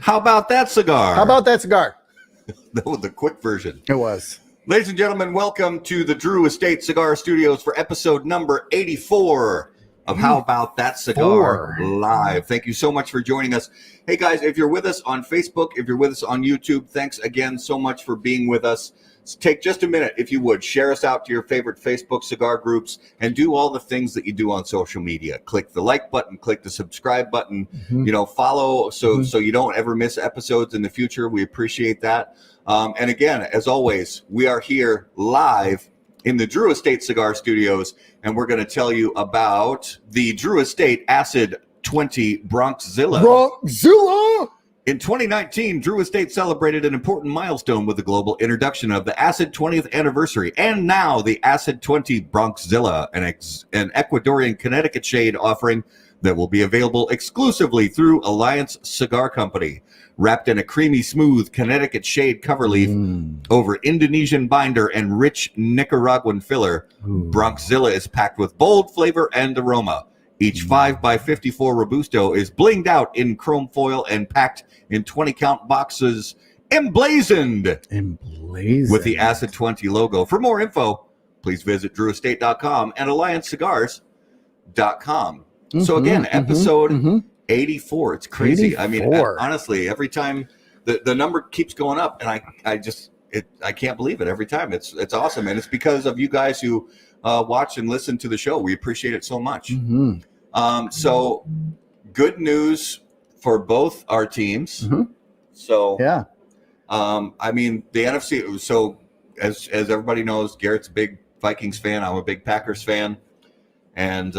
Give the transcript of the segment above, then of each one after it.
How about that cigar? How about that cigar? That was the quick version. It was. Ladies and gentlemen, welcome to the Drew Estate Cigar Studios for episode number 84 of How About That Cigar Live. Thank you so much for joining us. Hey guys, if you're with us on Facebook, if you're with us on YouTube, thanks again so much for being with us. Take just a minute, if you would, share us out to your favorite Facebook cigar groups and do all the things that you do on social media. Click the like button, click the subscribe button, follow so you don't ever miss episodes in the future. We appreciate that. And again, as always, we are here live in the Drew Estate Cigar Studios, and we're going to tell you about the Drew Estate Acid 20 Bronxzilla. Bronxzilla! In 2019, Drew Estate celebrated an important milestone with the global introduction of the Acid 20th anniversary, and now the Acid 20 Bronxzilla, an Ecuadorian Connecticut shade offering that will be available exclusively through Alliance Cigar Company. Wrapped in a creamy smooth Connecticut shade cover leaf over Indonesian binder and rich Nicaraguan filler, Bronxzilla is packed with bold flavor and aroma. Each 5x54 Robusto is blinged out in chrome foil and packed in 20-count boxes, emblazoned with the Acid 20 logo. For more info, please visit drewestate.com and alliancecigars.com. So again, episode 84. It's crazy. 84. I mean, honestly, every time the number keeps going up, and I can't believe it every time. It's awesome, and it's because of you guys who watch and listen to the show. We appreciate it so much. So good news for both our teams. So yeah, I mean the NFC. So as everybody knows, Garrett's a big Vikings fan. I'm a big Packers fan, and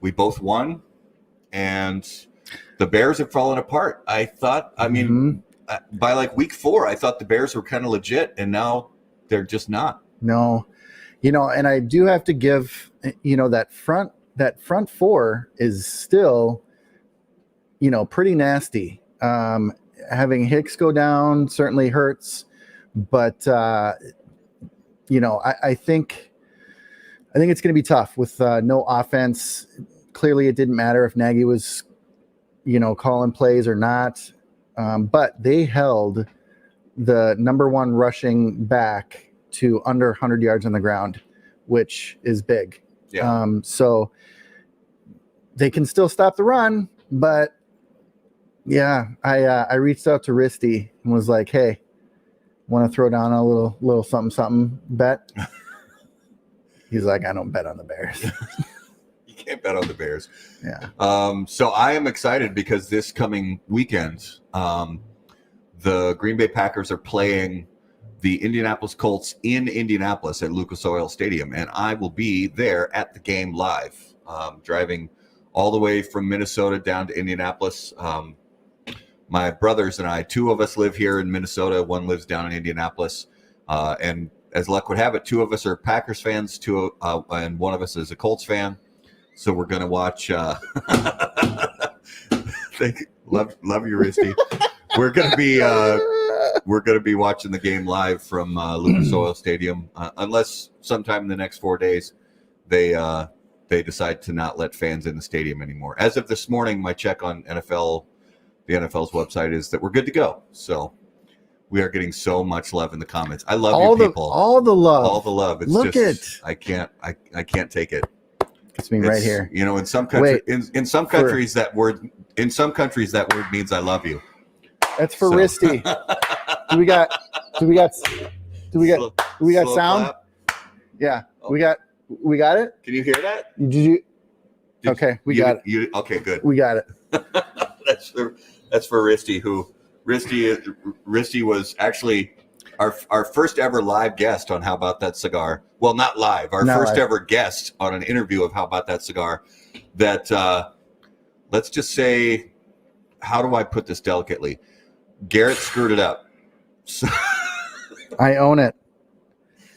we both won. And the Bears have fallen apart. I thought. I mean, by like week 4, I thought the Bears were kind of legit, and now they're just not. No, and I do have to give that front four is still, pretty nasty. Having Hicks go down certainly hurts, but I think it's going to be tough with no offense. Clearly, it didn't matter if Nagy was, calling plays or not, but they held the number one rushing back to under 100 yards on the ground, which is big. Yeah. So they can still stop the run, but yeah, I reached out to Risty and was like, "Hey, want to throw down a little something bet?" He's like, "I don't bet on the Bears." You can't bet on the Bears. Yeah. So I am excited because this coming weekend, the Green Bay Packers are playing the Indianapolis Colts in Indianapolis at Lucas Oil Stadium, and I will be there at the game live, driving all the way from Minnesota down to Indianapolis. My brothers and I, 2 of us live here in Minnesota, 1 lives down in Indianapolis, and as luck would have it, 2 of us are Packers fans, and 1 of us is a Colts fan. So we're gonna watch. Love you, Risty. We're gonna be watching the game live from Lucas Oil Stadium, unless sometime in the next 4 days they decide to not let fans in the stadium anymore. As of this morning, my check on the NFL's website is that we're good to go. So we are getting so much love in the comments. I love you people. All the love. It's I can't take it. It's me right here. In some countries, in some countries that word means I love you. That's for Risty. Do we got sound? Clap? Yeah. Oh. We got it. Can you hear that? Did you? Okay, we got it. Okay, good. We got it. That's for Risty. Risty was actually our first ever live guest on How About That Cigar. Well, not live. Our first ever guest on an interview of How About That Cigar. That let's just say, how do I put this delicately? Garrett screwed it up. So I own it.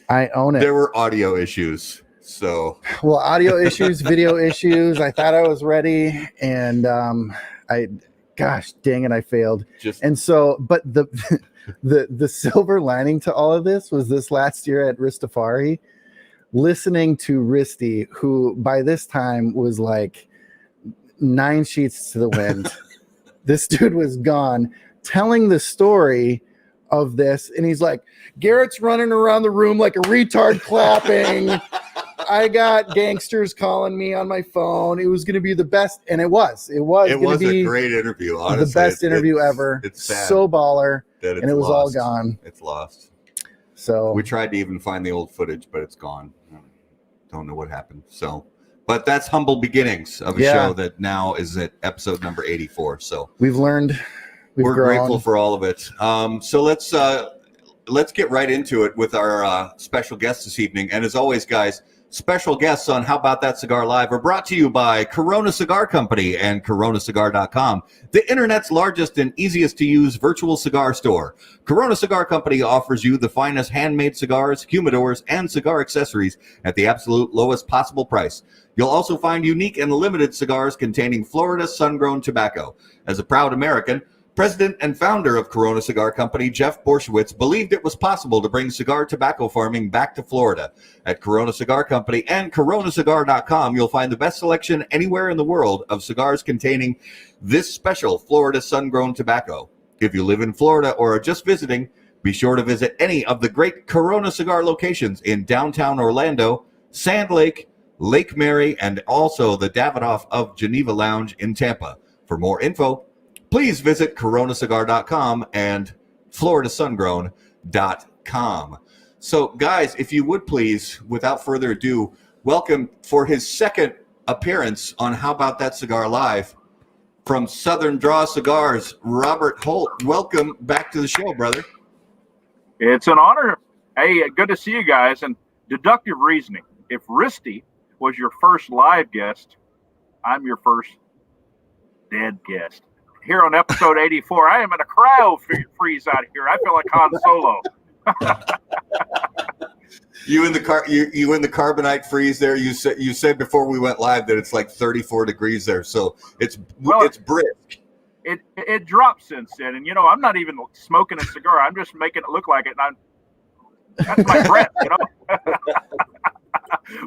There were audio issues. Audio issues, video issues. I thought I was ready, and gosh dang it, I failed. But the silver lining to all of this was this last year at Ristafari, listening to Risty, who by this time was like 9 sheets to the wind. This dude was gone. telling the story of this, and he's like, Garrett's running around the room like a retard clapping. I got gangsters calling me on my phone. It was going to be the best, and it was. It was a great interview. Honestly, the best interview ever. It's sad so baller, that it's and it was lost. all gone. It's lost. So we tried to even find the old footage, but it's gone. Don't know what happened. So, but that's humble beginnings of a show that now is at episode number 84. So we've learned. We're grateful for all of it. So let's get right into it with our special guest this evening. And as always, guys, special guests on How About That Cigar Live are brought to you by Corona Cigar Company and coronacigar.com, the internet's largest and easiest to use virtual cigar store. Corona Cigar Company offers you the finest handmade cigars, humidors, and cigar accessories at the absolute lowest possible price. You'll also find unique and limited cigars containing Florida sun-grown tobacco. As a proud American, President and founder of Corona Cigar Company, Jeff Borshowitz, believed it was possible to bring cigar tobacco farming back to Florida. At Corona Cigar Company and coronacigar.com, you'll find the best selection anywhere in the world of cigars containing this special Florida sun-grown tobacco. If you live in Florida or are just visiting, be sure to visit any of the great Corona Cigar locations in downtown Orlando, Sand Lake, Lake Mary, and also the Davidoff of Geneva Lounge in Tampa. For more info, please visit coronacigar.com and floridasungrown.com. So, guys, if you would please, without further ado, welcome for his second appearance on How About That Cigar Live from Southern Draw Cigars, Robert Holt. Welcome back to the show, brother. It's an honor. Hey, good to see you guys. And deductive reasoning. If Risty was your first live guest, I'm your first dead guest. Here on episode 84, I am in a cryo freeze out here. I feel like Han Solo. You in the carbonite freeze there? You said before we went live that it's like 34 degrees there, so it's brisk. It dropped since then, and I'm not even smoking a cigar. I'm just making it look like it, and that's my breath,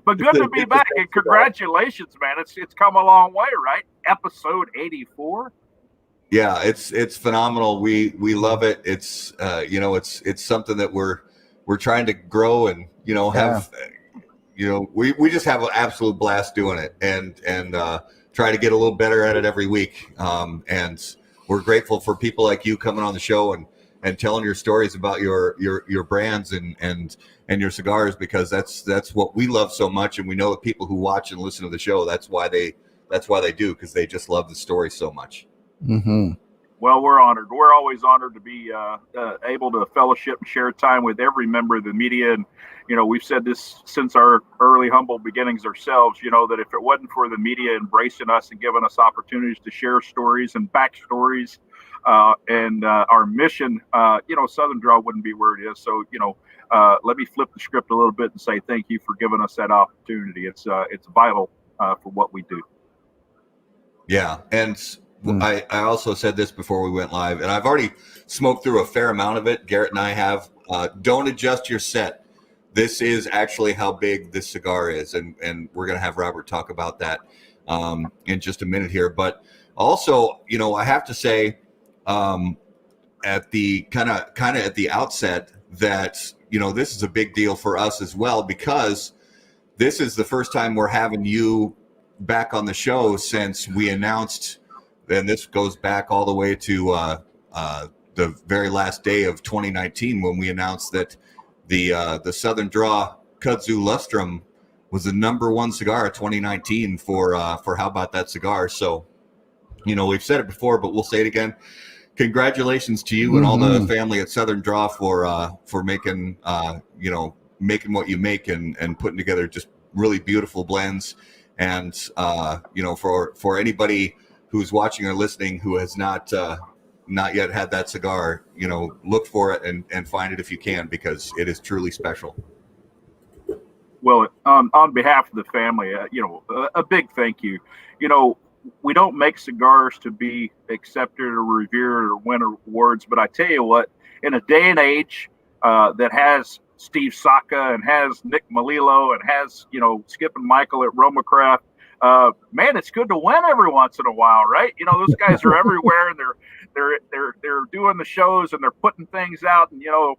But good to be back, and congratulations, man! It's come a long way, right? Episode 84. Yeah, it's phenomenal. We love it. It's it's something that we're trying to grow and have we just have an absolute blast doing it and try to get a little better at it every week. And we're grateful for people like you coming on the show and telling your stories about your brands and your cigars, because that's what we love so much, and we know that people who watch and listen to the show, that's why they do, because they just love the story so much. Mm-hmm. Well, we're honored. We're always honored to be able to fellowship and share time with every member of the media. And, we've said this since our early humble beginnings ourselves, that if it wasn't for the media embracing us and giving us opportunities to share stories and backstories and our mission, Southern Draw wouldn't be where it is. So, let me flip the script a little bit and say thank you for giving us that opportunity. It's vital for what we do. Yeah. And I also said this before we went live, and I've already smoked through a fair amount of it. Garrett and I have. Don't adjust your set. This is actually how big this cigar is, and we're going to have Robert talk about that in just a minute here. But also, I have to say at the kind of at the outset that this is a big deal for us as well, because this is the first time we're having you back on the show since we announced. And this goes back all the way to the very last day of 2019 when we announced that the Southern Draw Kudzu Lustrum was the #1 cigar of 2019 for How About That Cigar. So, we've said it before, but we'll say it again. Congratulations to you and all the family at Southern Draw for making making what you make and putting together just really beautiful blends. And for anybody who's watching or listening who has not yet had that cigar, look for it and find it if you can, because it is truly special. Well, on behalf of the family, a big thank you. We don't make cigars to be accepted or revered or win awards, but I tell you what, in a day and age that has Steve Saka and has Nick Melillo and has, Skip and Michael at Roma Craft, man, it's good to win every once in a while, right? You know, those guys are everywhere, and they're doing the shows, and they're putting things out, and, you know,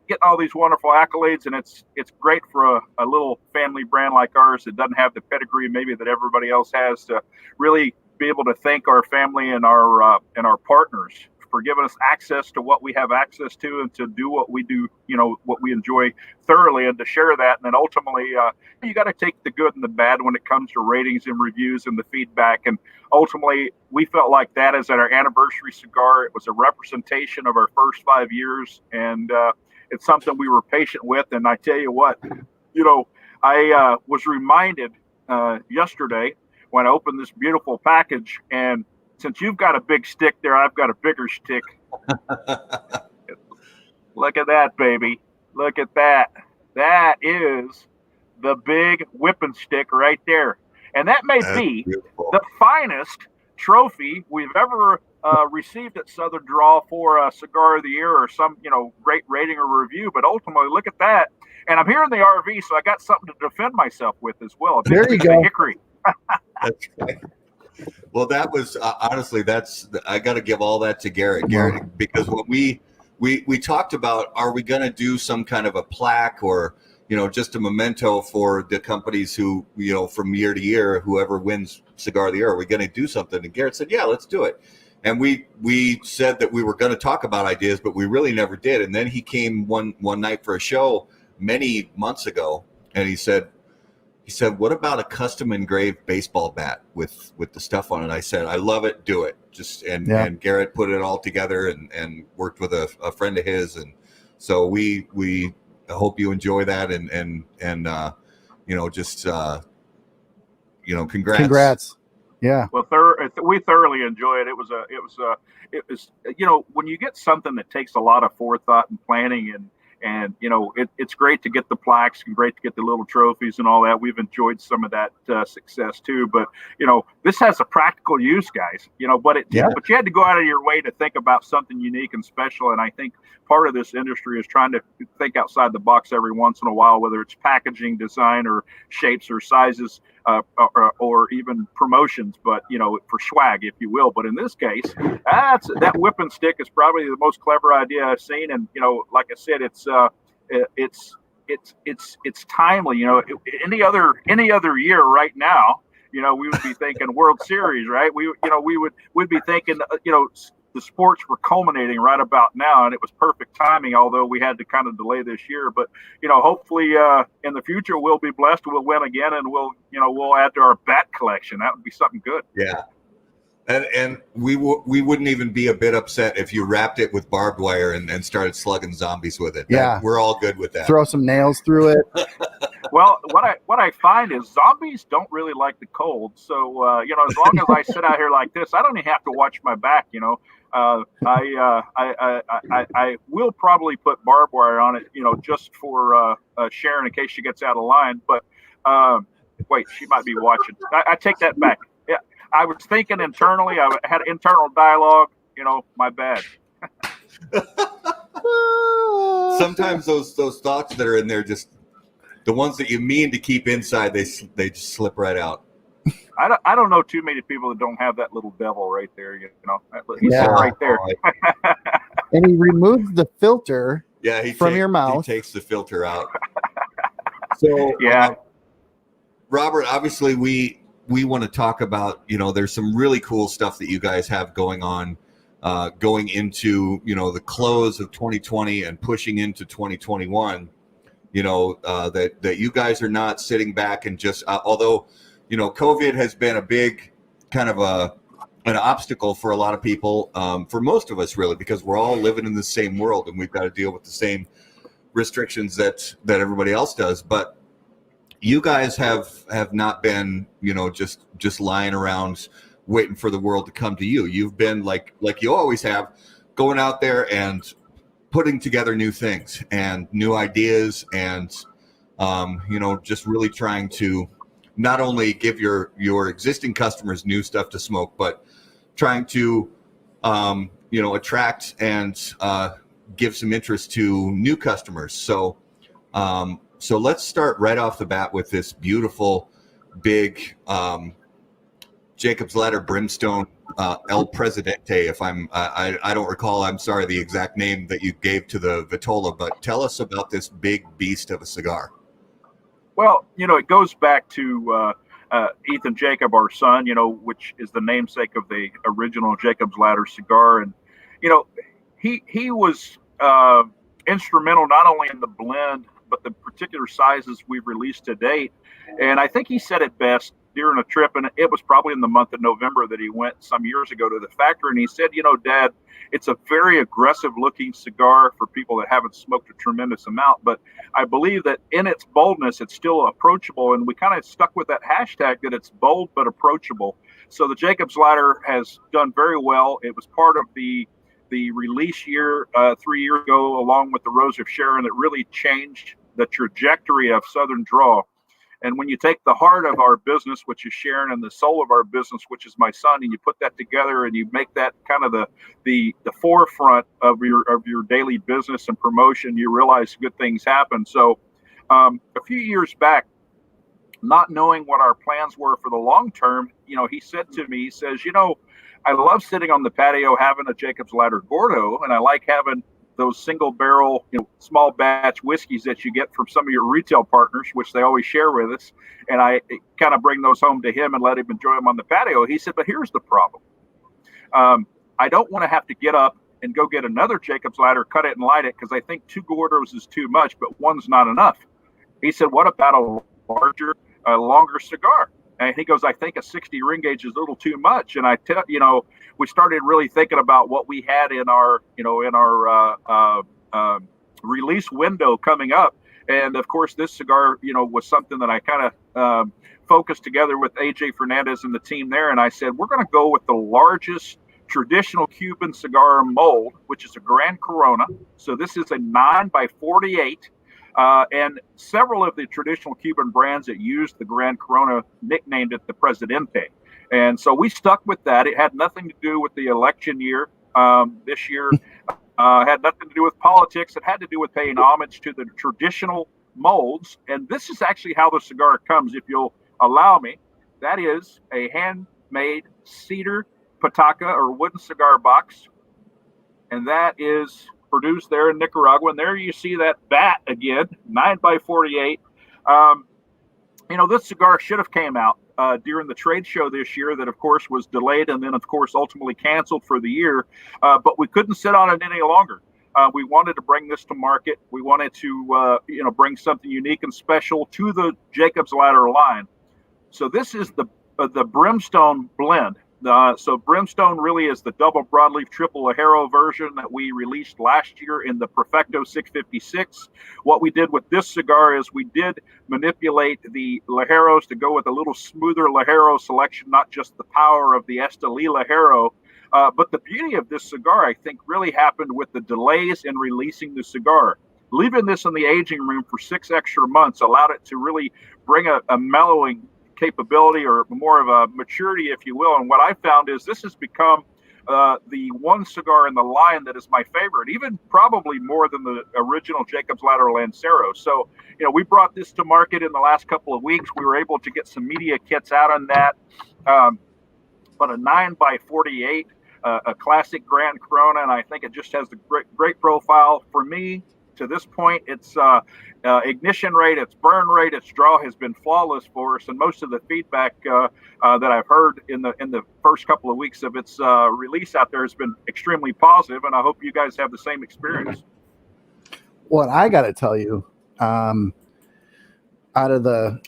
getting all these wonderful accolades, and it's great for a little family brand like ours that doesn't have the pedigree maybe that everybody else has, to really be able to thank our family and our partners for giving us access to what we have access to, and to do what we do, you know, what we enjoy thoroughly, and to share that. And then ultimately, you got to take the good and the bad when it comes to ratings and reviews and the feedback. And ultimately, we felt like that as our anniversary cigar. It was a representation of our first 5 years, and it's something we were patient with. And I tell you what, you know, I was reminded yesterday when I opened this beautiful package, and since you've got a big stick there, I've got a bigger stick. Look at that, baby. Look at that. That is the big whipping stick right there. And that may be the finest trophy we've ever received at Southern Draw for a Cigar of the Year or some, you know, great rating or review. But ultimately, look at that. And I'm here in the RV, so I got something to defend myself with as well. There you go. Hickory. That's right. Well, that was honestly, I got to give all that to Garrett, because when we talked about, are we going to do some kind of a plaque or, you know, just a memento for the companies who, you know, from year to year, whoever wins Cigar of the Year, are we going to do something? And Garrett said, yeah, let's do it. And we said that we were going to talk about ideas, but we really never did. And then he came one night for a show many months ago, and he said, what about a custom engraved baseball bat with the stuff on it? I said, I love it. Do it. And Garrett put it all together and worked with a friend of his. And so we hope you enjoy that. And you know, just, you know, congrats. Yeah. Well, we thoroughly enjoyed it. It was, you know, when you get something that takes a lot of forethought and planning, and you know, it's great to get the plaques and great to get the little trophies and all that. We've enjoyed some of that success too. But you know, this has a practical use, guys. You know, but you had to go out of your way to think about something unique and special. And I think part of this industry is trying to think outside the box every once in a while, whether it's packaging design or shapes or sizes, or even promotions, but you know, for swag, if you will. But in this case, that whipping stick is probably the most clever idea I've seen. And you know, like I said, it's timely. You know, any other year right now, you know, we would be thinking World Series, right? We'd be thinking, you know, the sports were culminating right about now, and it was perfect timing, although we had to kind of delay this year. But you know, hopefully in the future we'll be blessed, we'll win again, and we'll add to our bat collection. That would be something good. Yeah. And we wouldn't even be a bit upset if you wrapped it with barbed wire and started slugging zombies with it. Yeah, we're all good with that. Throw some nails through it. Well, what I find is zombies don't really like the cold. So you know, as long as I sit out here like this, I don't even have to watch my back. You know, I will probably put barbed wire on it. You know, just for Sharon in case she gets out of line. But wait, she might be watching. I take that back. Yeah. I was thinking internally. I had internal dialogue. You know, my bad. Sometimes those thoughts that are in there, just the ones that you mean to keep inside, they just slip right out. I don't know too many people that don't have that little devil right there. You know, he's right there. And he removes the filter. Yeah, from your mouth. He takes the filter out. So yeah, Robert. Obviously, we want to talk about, you know, there's some really cool stuff that you guys have going on, going into, you know, the close of 2020 and pushing into 2021. You know, that you guys are not sitting back and just, although, you know, COVID has been a big kind of an obstacle for a lot of people, for most of us really, because we're all living in the same world and we've got to deal with the same restrictions that everybody else does. But you guys have not been, you know, just lying around waiting for the world to come to you. You've been like you always have, going out there and putting together new things and new ideas, and you know, just really trying to not only give your existing customers new stuff to smoke, but trying to you know, attract and give some interest to new customers. So let's start right off the bat with this beautiful big Jacob's Ladder Brimstone El Presidente. If I don't recall, I'm sorry, the exact name that you gave to the Vitola, but tell us about this big beast of a cigar. Well, it goes back to Ethan Jacob, our son, which is the namesake of the original Jacob's Ladder cigar. And, he was instrumental not only in the blend, but the particular sizes we've released to date. And I think he said it best during a trip, and it was probably in the month of November that he went some years ago to the factory. And he said, Dad, it's a very aggressive looking cigar for people that haven't smoked a tremendous amount. But I believe that in its boldness, it's still approachable. And we kind of stuck with that hashtag that it's bold but approachable. So the Jacob's Ladder has done very well. It was part of the release year 3 years ago, along with the Rose of Sharon, that really changed the trajectory of Southern Draw. And when you take the heart of our business, which is Sharon, and the soul of our business, which is my son, and you put that together and you make that kind of the forefront of your daily business and promotion, you realize good things happen. So a few years back, not knowing what our plans were for the long term, he said to me, he says, I love sitting on the patio having a Jacob's Ladder Gordo, and I like having those single barrel, small batch whiskeys that you get from some of your retail partners, which they always share with us. And I kind of bring those home to him and let him enjoy them on the patio. He said, but here's the problem. I don't want to have to get up and go get another Jacob's Ladder, cut it and light it, because I think 2 Gordos is too much, but one's not enough. He said, what about a larger, longer cigar? And he goes, I think a 60 ring gauge is a little too much. And we started really thinking about what we had in our release window coming up. And of course, this cigar, was something that I kind of focused together with AJ Fernandez and the team there. And I said, we're going to go with the largest traditional Cuban cigar mold, which is a Grand Corona. So this is a 9x48. And several of the traditional Cuban brands that used the Grand Corona nicknamed it the Presidente. And so we stuck with that. It had nothing to do with the election year. This year had nothing to do with politics. It had to do with paying homage to the traditional molds. And this is actually how the cigar comes, if you'll allow me. That is a handmade cedar pataca or wooden cigar box. And that is produced there in Nicaragua. And there you see that bat again, 9x48. This cigar should have came out during the trade show this year that, of course, was delayed and then, of course, ultimately canceled for the year. But we couldn't sit on it any longer. We wanted to bring this to market. We wanted to, bring something unique and special to the Jacob's Ladder line. So this is the Brimstone blend. So Brimstone really is the double broadleaf triple Lajero version that we released last year in the Perfecto 656. What we did with this cigar is we did manipulate the Lajeros to go with a little smoother Lajero selection, not just the power of the Esteli Lajero. But the beauty of this cigar, I think, really happened with the delays in releasing the cigar. Leaving this in the aging room for 6 extra months allowed it to really bring a mellowing capability or more of a maturity, if you will. And what I found is this has become the one cigar in the line that is my favorite, even probably more than the original Jacob's Ladder Lancero. So, we brought this to market in the last couple of weeks. We were able to get some media kits out on that. But a 9x48, a classic Grand Corona, and I think it just has the great profile. For me, to this point, its ignition rate, its burn rate, its draw has been flawless for us, and most of the feedback that I've heard in the first couple of weeks of its release out there has been extremely positive, and I hope you guys have the same experience. What I got to tell you, out of the,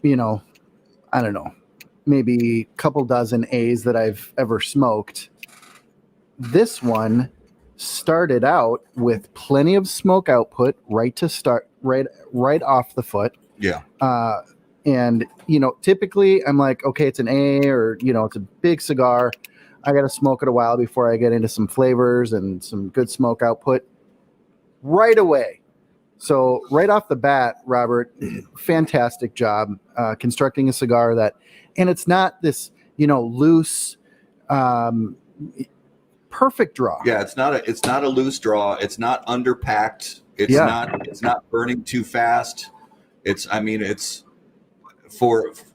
I don't know, maybe a couple dozen A's that I've ever smoked, this one started out with plenty of smoke output right off the foot. Yeah. And typically I'm like, okay, it's an A, or it's a big cigar. I got to smoke it a while before I get into some flavors and some good smoke output right away. So right off the bat, Robert, fantastic job constructing a cigar and it's not this, loose, perfect draw. Yeah, it's not a loose draw. It's not underpacked. It's not burning too fast. It's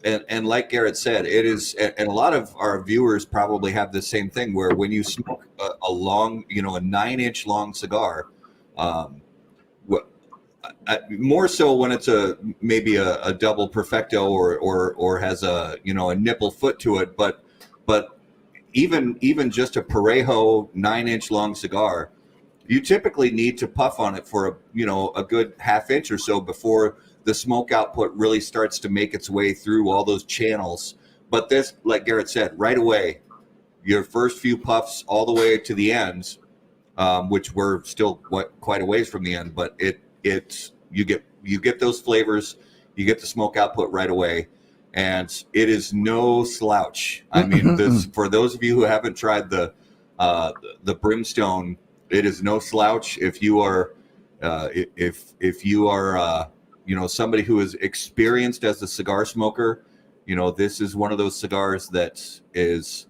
and like Garrett said, it is, and a lot of our viewers probably have the same thing where when you smoke a long, a 9-inch long cigar, more so when it's maybe a double perfecto or has a nipple foot to it, but even just a Parejo 9-inch long cigar, you typically need to puff on it for a good half inch or so before the smoke output really starts to make its way through all those channels. But this, like Garrett said, right away, your first few puffs all the way to the ends, which we're still quite a ways from the end, but you get those flavors, you get the smoke output right away, and it is no slouch. I mean, for those of you who haven't tried the Brimstone, it is no slouch. If you are somebody who is experienced as a cigar smoker, this is one of those cigars that is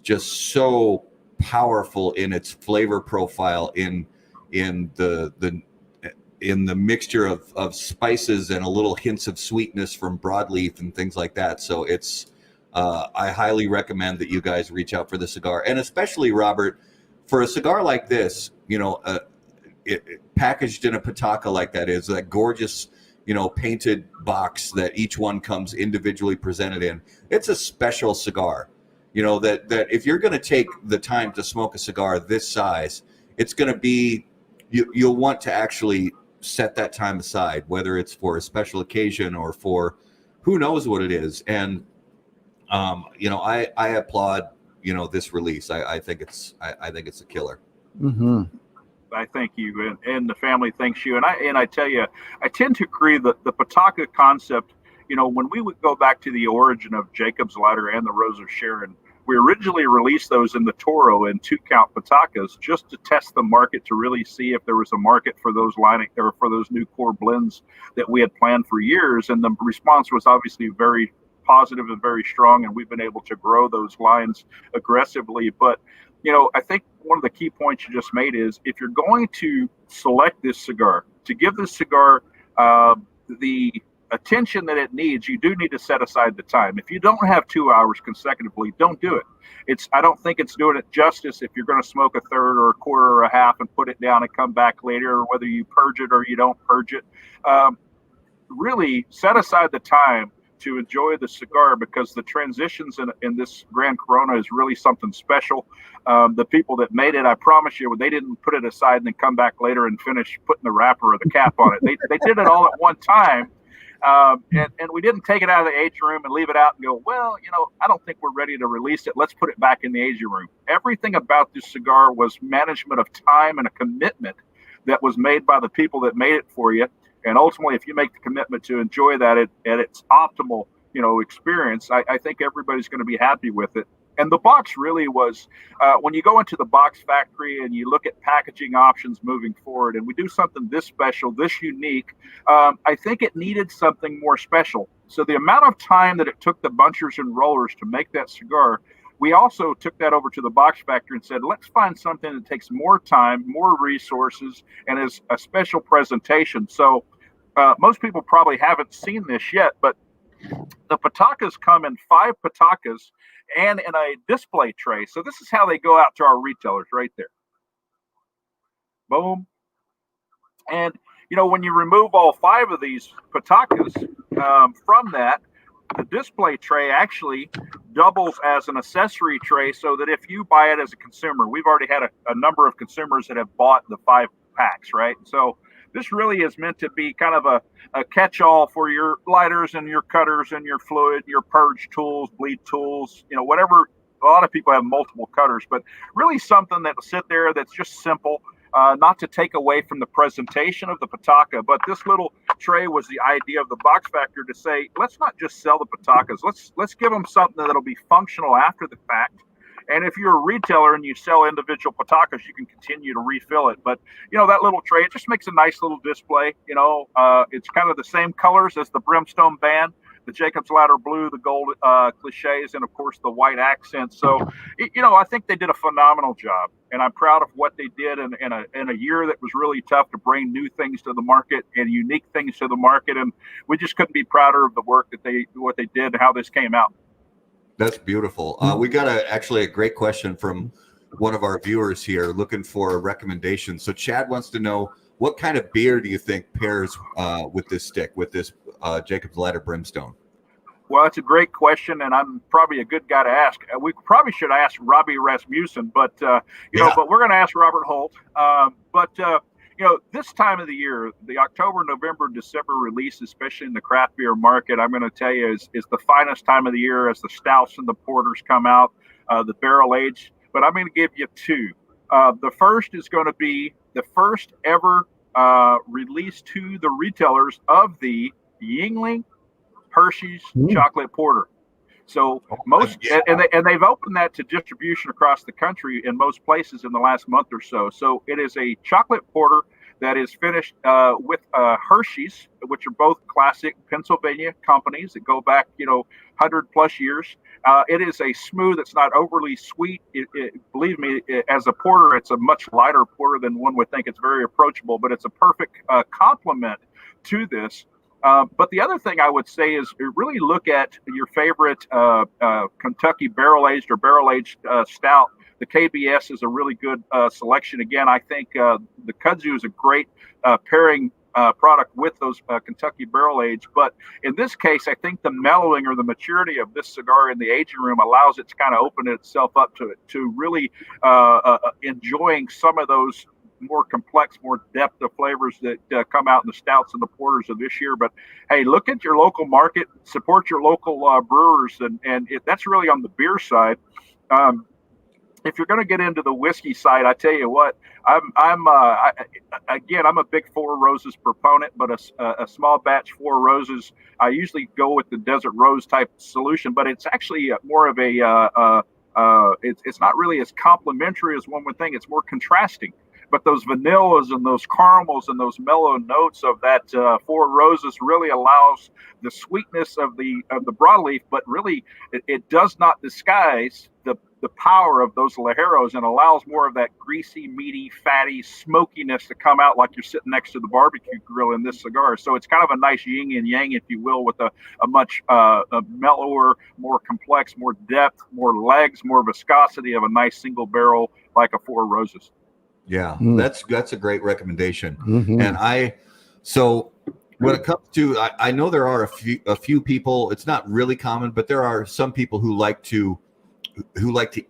just so powerful in its flavor profile, in the mixture of spices and a little hints of sweetness from broadleaf and things like that. So it's I highly recommend that you guys reach out for the cigar, and especially Robert, for a cigar like this, packaged in a Pataca like that is that gorgeous, painted box that each one comes individually presented in. It's a special cigar, that if you're going to take the time to smoke a cigar this size, it's going to be, you'll want to actually set that time aside, whether it's for a special occasion or for who knows what it is. And, I applaud, this release. I think it's a killer. Mm-hmm. I thank you, and the family thanks you. And I tell you, I tend to agree that the Pataca concept, when we would go back to the origin of Jacob's Ladder and the Rose of Sharon, we originally released those in the Toro in 2-count Patacas just to test the market, to really see if there was a market for those for those new core blends that we had planned for years. And the response was obviously very positive and very strong, and we've been able to grow those lines aggressively. But I think one of the key points you just made is, if you're going to select this cigar, to give this cigar the attention that it needs, you do need to set aside the time. If you don't have 2 hours consecutively, don't do it. I don't think it's doing it justice if you're going to smoke a third or a quarter or a half and put it down and come back later, or whether you purge it or you don't purge it. Really set aside the time to enjoy the cigar, because the transitions in this Grand Corona is really something special. The people that made it, I promise you, they didn't put it aside and then come back later and finish putting the wrapper or the cap on it. They did it all at one time. And we didn't take it out of the aging room and leave it out and go, well, I don't think we're ready to release it. Let's put it back in the aging room. Everything about this cigar was management of time and a commitment that was made by the people that made it for you. And ultimately, if you make the commitment to enjoy that at its optimal, experience, I think everybody's going to be happy with it. And the box really was, when you go into the box factory and you look at packaging options moving forward, and we do something this special, this unique, I think it needed something more special. So the amount of time that it took the bunchers and rollers to make that cigar, we also took that over to the box factory and said, let's find something that takes more time, more resources, and is a special presentation. So most people probably haven't seen this yet, but the Patacas come in 5 Patacas and in a display tray. So this is how they go out to our retailers right there. Boom. And, when you remove all 5 of these Patacas from that, the display tray actually doubles as an accessory tray, so that if you buy it as a consumer, we've already had a number of consumers that have bought the 5 packs, right? So this really is meant to be kind of a catch-all for your lighters and your cutters and your fluid, your purge tools, bleed tools, whatever. A lot of people have multiple cutters, but really something that will sit there that's just simple, not to take away from the presentation of the Pataca. But this little tray was the idea of the box factor, to say, let's not just sell the Patacas. Let's give them something that'll be functional after the fact. And if you're a retailer and you sell individual Patacas, you can continue to refill it. But, that little tray, it just makes a nice little display. It's kind of the same colors as the Brimstone band. the Jacob's Ladder blue, the gold cliches, and of course the white accents. So, I think they did a phenomenal job, and I'm proud of what they did in a year that was really tough to bring new things to the market and unique things to the market. And we just couldn't be prouder of the work what they did and how this came out. That's beautiful. We got actually a great question from one of our viewers here looking for a recommendation. So Chad wants to know, what kind of beer do you think pairs with this stick, with this Jacob's Ladder Brimstone? Well, that's a great question, and I'm probably a good guy to ask. We probably should ask Robbie Rasmussen, but but we're going to ask Robert Holt. This time of the year, the October, November, December release, especially in the craft beer market, I'm going to tell you is the finest time of the year as the stouts and the porters come out, the barrel aged. But I'm going to give you two. The first is going to be the first ever release to the retailers of the Yuengling Hershey's chocolate porter. So they've opened that to distribution across the country in most places in the last month or so. So it is a chocolate porter that is finished with Hershey's, which are both classic Pennsylvania companies that go back, 100 plus years. It is a smooth, it's not overly sweet. Believe me, as a porter, it's a much lighter porter than one would think. It's very approachable, but it's a perfect complement to this. But the other thing I would say is really look at your favorite Kentucky barrel-aged or barrel-aged stout. The KBS is a really good selection. Again, I think the kudzu is a great pairing product with those Kentucky barrel-aged. But in this case, I think the mellowing or the maturity of this cigar in the aging room allows it to kind of open itself up to really enjoying some of those more complex, more depth of flavors that come out in the stouts and the porters of this year. But hey, look at your local market, support your local brewers, and that's really on the beer side. If you're going to get into the whiskey side, I tell you what, I'm a big Four Roses proponent, but a small batch Four Roses, I usually go with the Desert Rose type solution, but it's actually more of it's not really as complimentary as one would think. It's more contrasting. But those vanillas and those caramels and those mellow notes of that Four Roses really allows the sweetness of the broadleaf, but really it does not disguise the power of those ligeros and allows more of that greasy, meaty, fatty smokiness to come out like you're sitting next to the barbecue grill in this cigar. So it's kind of a nice yin and yang, if you will, with a much a mellower, more complex, more depth, more legs, more viscosity of a nice single barrel like a Four Roses. Yeah, that's a great recommendation. And so when it comes to, I know there are a few people, it's not really common, but there are some people who like to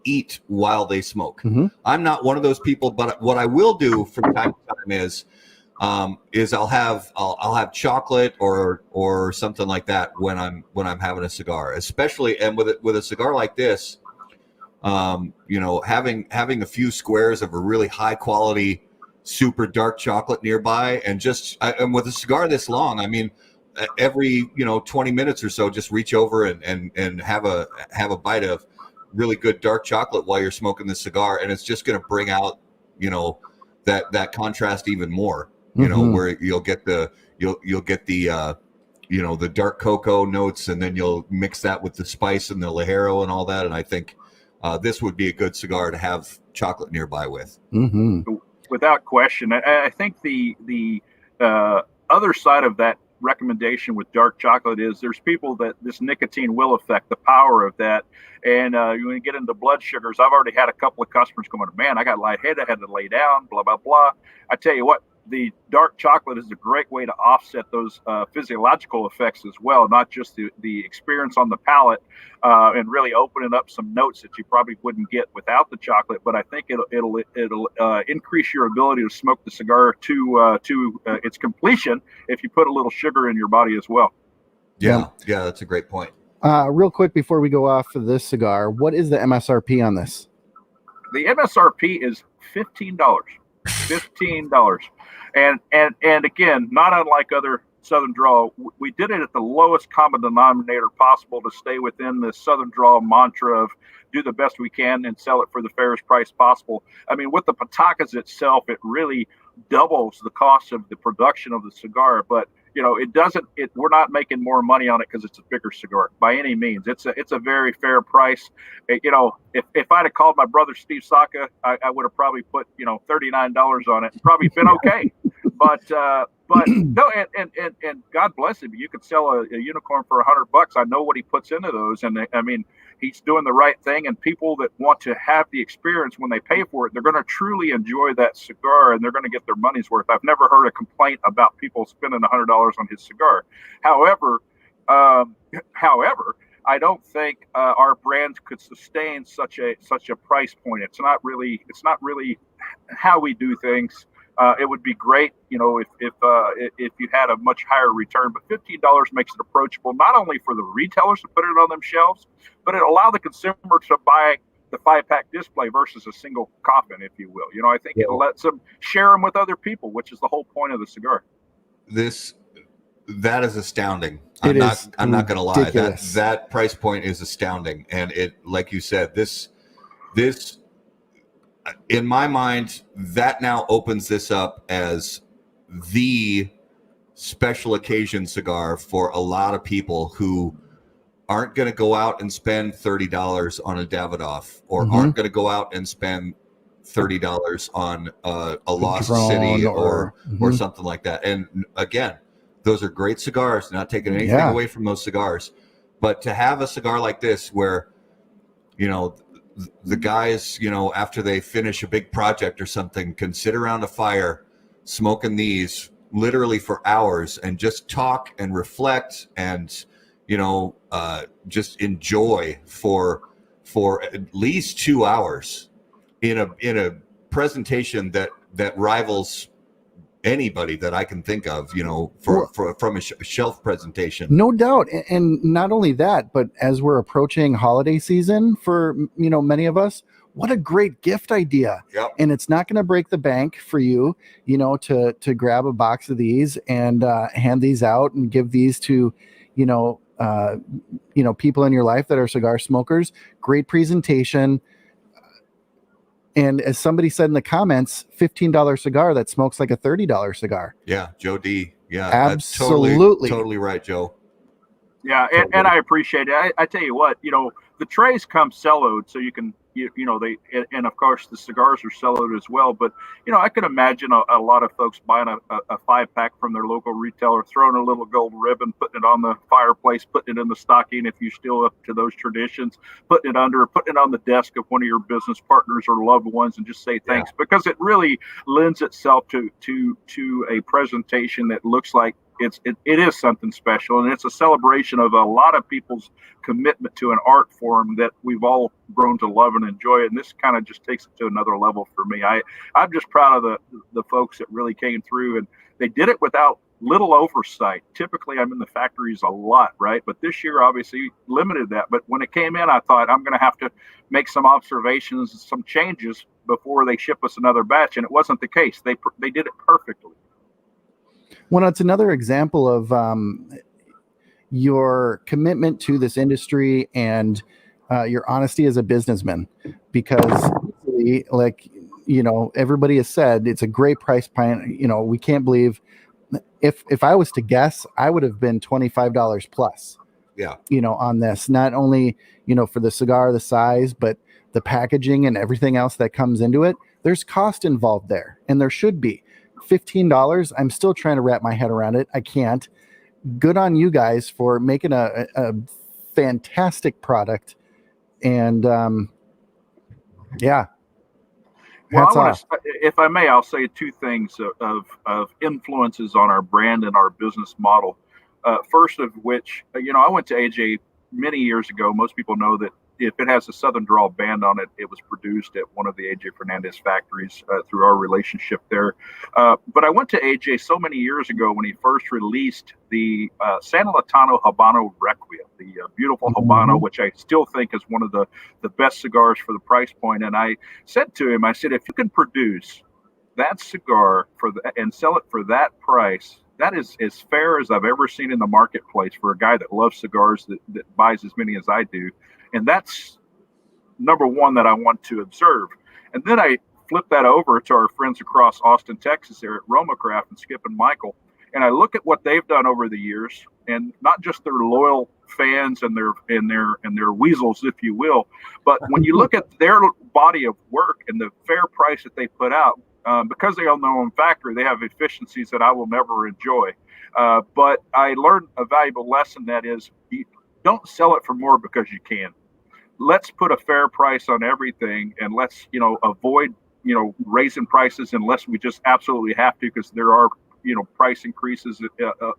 eat while they smoke. I'm not one of those people, but what I will do from time to time is I'll have chocolate or something like that when I'm having a cigar, especially, and with a cigar like this, having a few squares of a really high quality, super dark chocolate nearby, and with a cigar this long, I mean, every 20 minutes or so, just reach over and have a bite of really good dark chocolate while you're smoking the cigar, and it's just going to bring out that contrast even more. Where you'll get the the dark cocoa notes, and then you'll mix that with the spice and the ligero and all that, and I think this would be a good cigar to have chocolate nearby with. Without question. I think the other side of that recommendation with dark chocolate is there's people that this nicotine will affect the power of that. And when you get into blood sugars, I've already had a couple of customers going, man, I got lightheaded, I had to lay down, blah, blah, blah. I tell you what, the dark chocolate is a great way to offset those physiological effects as well, not just the experience on the palate and really opening up some notes that you probably wouldn't get without the chocolate. But I think it'll increase your ability to smoke the cigar to its completion if you put a little sugar in your body as well. Yeah, that's a great point. Real quick before we go off of this cigar, what is the MSRP on this? The MSRP is $15. $15. And again, not unlike other Southern Draw, we did it at the lowest common denominator possible to stay within the Southern Draw mantra of do the best we can and sell it for the fairest price possible. I mean, with the patakas itself, it really doubles the cost of the production of the cigar. But it doesn't. We're not making more money on it because it's a bigger cigar by any means. It's a very fair price. If I'd have called my brother Steve Saka, I would have probably put $39 on it and probably been okay. But no, and God bless him. You could sell a unicorn for $100. I know what he puts into those, and I mean, he's doing the right thing. And people that want to have the experience when they pay for it, they're going to truly enjoy that cigar, and they're going to get their money's worth. I've never heard a complaint about people spending $100 on his cigar. However, I don't think our brand could sustain such a price point. It's not really how we do things. It would be great, if you had a much higher return, but $15 makes it approachable, not only for the retailers to put it on them shelves, but it allow the consumer to buy the 5-pack display versus a single coffin, if you will. I think it lets them share them with other people, which is the whole point of the cigar. That is astounding. I'm not going to lie. That price point is astounding. And it, like you said, this, in my mind, that now opens this up as the special occasion cigar for a lot of people who aren't going to go out and spend $30 on a Davidoff, or aren't going to go out and spend $30 on a Lost City or something like that. And again, those are great cigars, not taking anything away from those cigars. But to have a cigar like this where, the guys, after they finish a big project or something, can sit around a fire smoking these literally for hours and just talk and reflect and, just enjoy for at least 2 hours in a presentation that rivals anybody that I can think of, from a shelf presentation. No doubt. And not only that, but as we're approaching holiday season for, many of us, what a great gift idea. Yep. And it's not going to break the bank for you, to grab a box of these and hand these out and give these to, people in your life that are cigar smokers. Great presentation. And as somebody said in the comments, $15 cigar that smokes like a $30 cigar. Yeah, Joe D. Yeah, absolutely. Totally right, Joe. Yeah, and I appreciate it. I tell you what, the trays come celloed, so you can, and of course the cigars are celloed as well. But I can imagine a lot of folks buying a 5-pack from their local retailer, throwing a little gold ribbon, putting it on the fireplace, putting it in the stocking if you're still up to those traditions, putting it on the desk of one of your business partners or loved ones, and just say thanks, because it really lends itself to a presentation that looks like it is something special, and it's a celebration of a lot of people's commitment to an art form that we've all grown to love and enjoy. And this kind of just takes it to another level for me. I'm just proud of the folks that really came through, and they did it without little oversight. Typically, I'm in the factories a lot, right? But this year, obviously, limited that. But when it came in, I thought I'm going to have to make some observations and some changes before they ship us another batch, and it wasn't the case. They did it perfectly. Well, it's another example of your commitment to this industry and your honesty as a businessman, because everybody has said it's a great price point. We can't believe, if I was to guess, I would have been $25 plus. Yeah. On this, not only, for the cigar, the size, but the packaging and everything else that comes into it. There's cost involved there, and there should be. $15. I'm still trying to wrap my head around it. I can't. Good on you guys for making a fantastic product. And Well, if I may, I'll say two things of influences on our brand and our business model. First of which, I went to AJ many years ago. Most people know that if it has a Southern Drawl band on it, it was produced at one of the AJ Fernandez factories through our relationship there. But I went to AJ so many years ago when he first released the San Latano Habano Requiem, the beautiful Habano, which I still think is one of the best cigars for the price point. And I said to him, if you can produce that cigar and sell it for that price, that is as fair as I've ever seen in the marketplace for a guy that loves cigars, that buys as many as I do. And that's number one that I want to observe. And then I flip that over to our friends across Austin, Texas, there at Roma Craft and Skip and Michael. And I look at what they've done over the years, and not just their loyal fans and their weasels, if you will, but when you look at their body of work and the fair price that they put out, because they own their own factory, they have efficiencies that I will never enjoy. But I learned a valuable lesson, that is, you don't sell it for more because you can. Let's put a fair price on everything, and let's, avoid, raising prices unless we just absolutely have to, because there are, price increases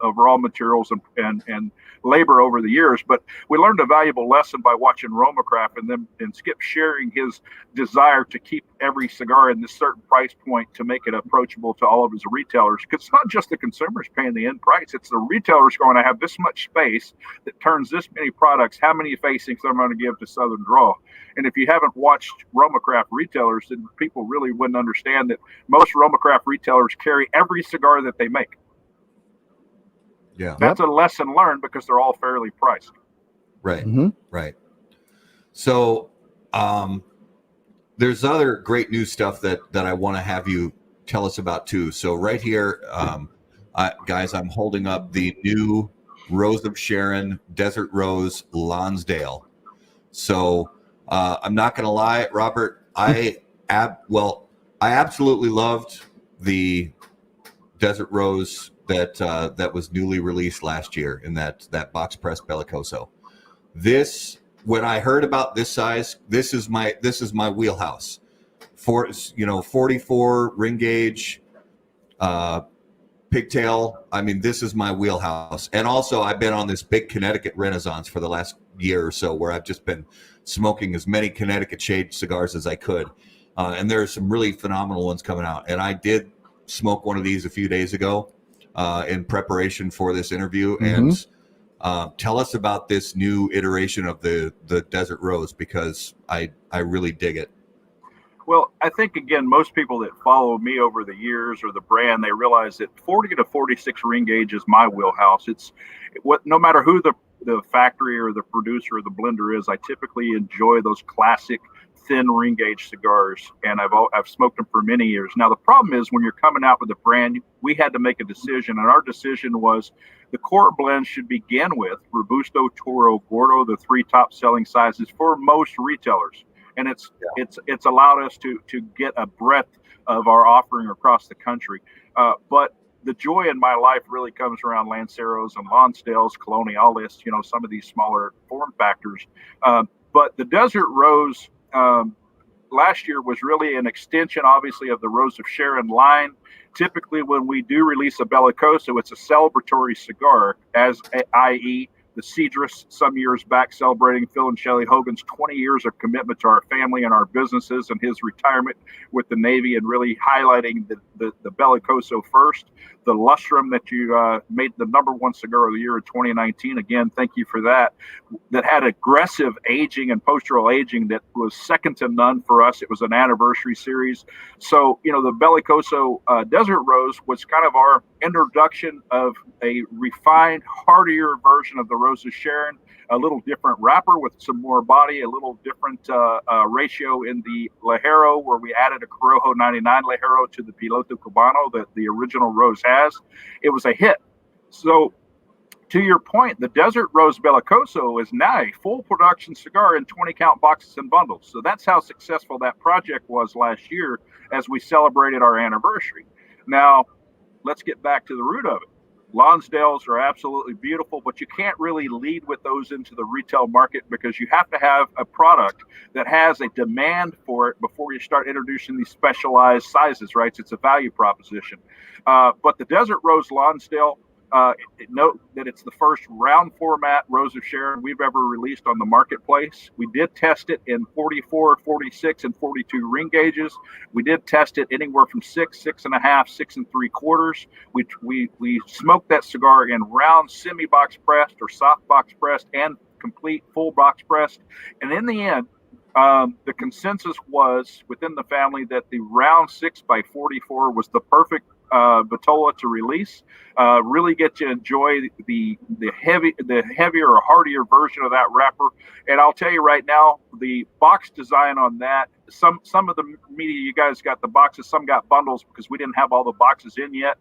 of raw materials and labor over the years. But we learned a valuable lesson by watching Romacraft and Skip sharing his desire to keep every cigar in this certain price point to make it approachable to all of his retailers. Because it's not just the consumers paying the end price, it's the retailers going to have this much space that turns this many products. How many facings I'm going to give to Southern Draw? And if you haven't watched Romacraft retailers, then people really wouldn't understand that most Romacraft retailers carry every cigar that they make. Yeah. That's a lesson learned, because they're all fairly priced. Right. Right. So there's other great new stuff that I want to have you tell us about too. So right here, guys, I'm holding up the new Rose of Sharon Desert Rose Lonsdale. So I'm not going to lie, Robert, I absolutely loved the Desert Rose that was newly released last year in that box press Bellicoso. This, when I heard about this size, this is my wheelhouse. 44 ring gauge, pigtail. I mean, this is my wheelhouse. And also, I've been on this big Connecticut renaissance for the last year or so, where I've just been smoking as many Connecticut shade cigars as I could. And there are some really phenomenal ones coming out. And I did smoke one of these a few days ago in preparation for this interview. And tell us about this new iteration of the Desert Rose, because I really dig it. Well, I think, again, most people that follow me over the years or the brand, they realize that 40 to 46 ring gauge is my wheelhouse. It's what, no matter who the factory or the producer or the blender is, I typically enjoy those classic thin ring gauge cigars, and I've smoked them for many years. Now, the problem is, when you're coming out with a brand, we had to make a decision, and our decision was the core blend should begin with Robusto, Toro, Gordo, the three top selling sizes for most retailers. And it's allowed us to get a breadth of our offering across the country. But the joy in my life really comes around Lanceros and Lonsdales, Coloniales, some of these smaller form factors. But the Desert Rose last year was really an extension, obviously, of the Rose of Sharon line. Typically, when we do release a Bellicoso, it's a celebratory cigar, i.e., the Cedrus, some years back, celebrating Phil and Shelley Hogan's 20 years of commitment to our family and our businesses, and his retirement with the Navy, and really highlighting the Bellicoso first. The Lustrum that you made the #1 cigar of the year in 2019. Again, thank you for that. That had aggressive aging and post-roll aging that was second to none for us. It was an anniversary series. So, the Bellicoso Desert Rose was kind of our introduction of a refined, heartier version of the Rose of Sharon. A little different wrapper with some more body, a little different ratio in the Ligero, where we added a Corojo 99 Ligero to the Piloto Cubano that the original Rose has. It was a hit. So, to your point, the Desert Rose Bellicoso is now a full production cigar in 20 count boxes and bundles. So that's how successful that project was last year as we celebrated our anniversary. Now, let's get back to the root of it. Lonsdales are absolutely beautiful, but you can't really lead with those into the retail market, because you have to have a product that has a demand for it before you start introducing these specialized sizes, right? It's a value proposition. But the Desert Rose Lonsdale, note that it's the first round format Rose of Sharon we've ever released on the marketplace. We did test it in 44, 46, and 42 ring gauges. We did test it anywhere from 6, 6.5, 6 3/4. We smoked that cigar in round semi-box pressed or soft box pressed and complete full box pressed. And in the end, the consensus was within the family that the round 6x44 was the perfect Vitola to release. Really get you enjoy the heavier or hardier version of that wrapper. And I'll tell you right now, the box design on that some of the media, you guys got the boxes, some got bundles because we didn't have all the boxes in yet.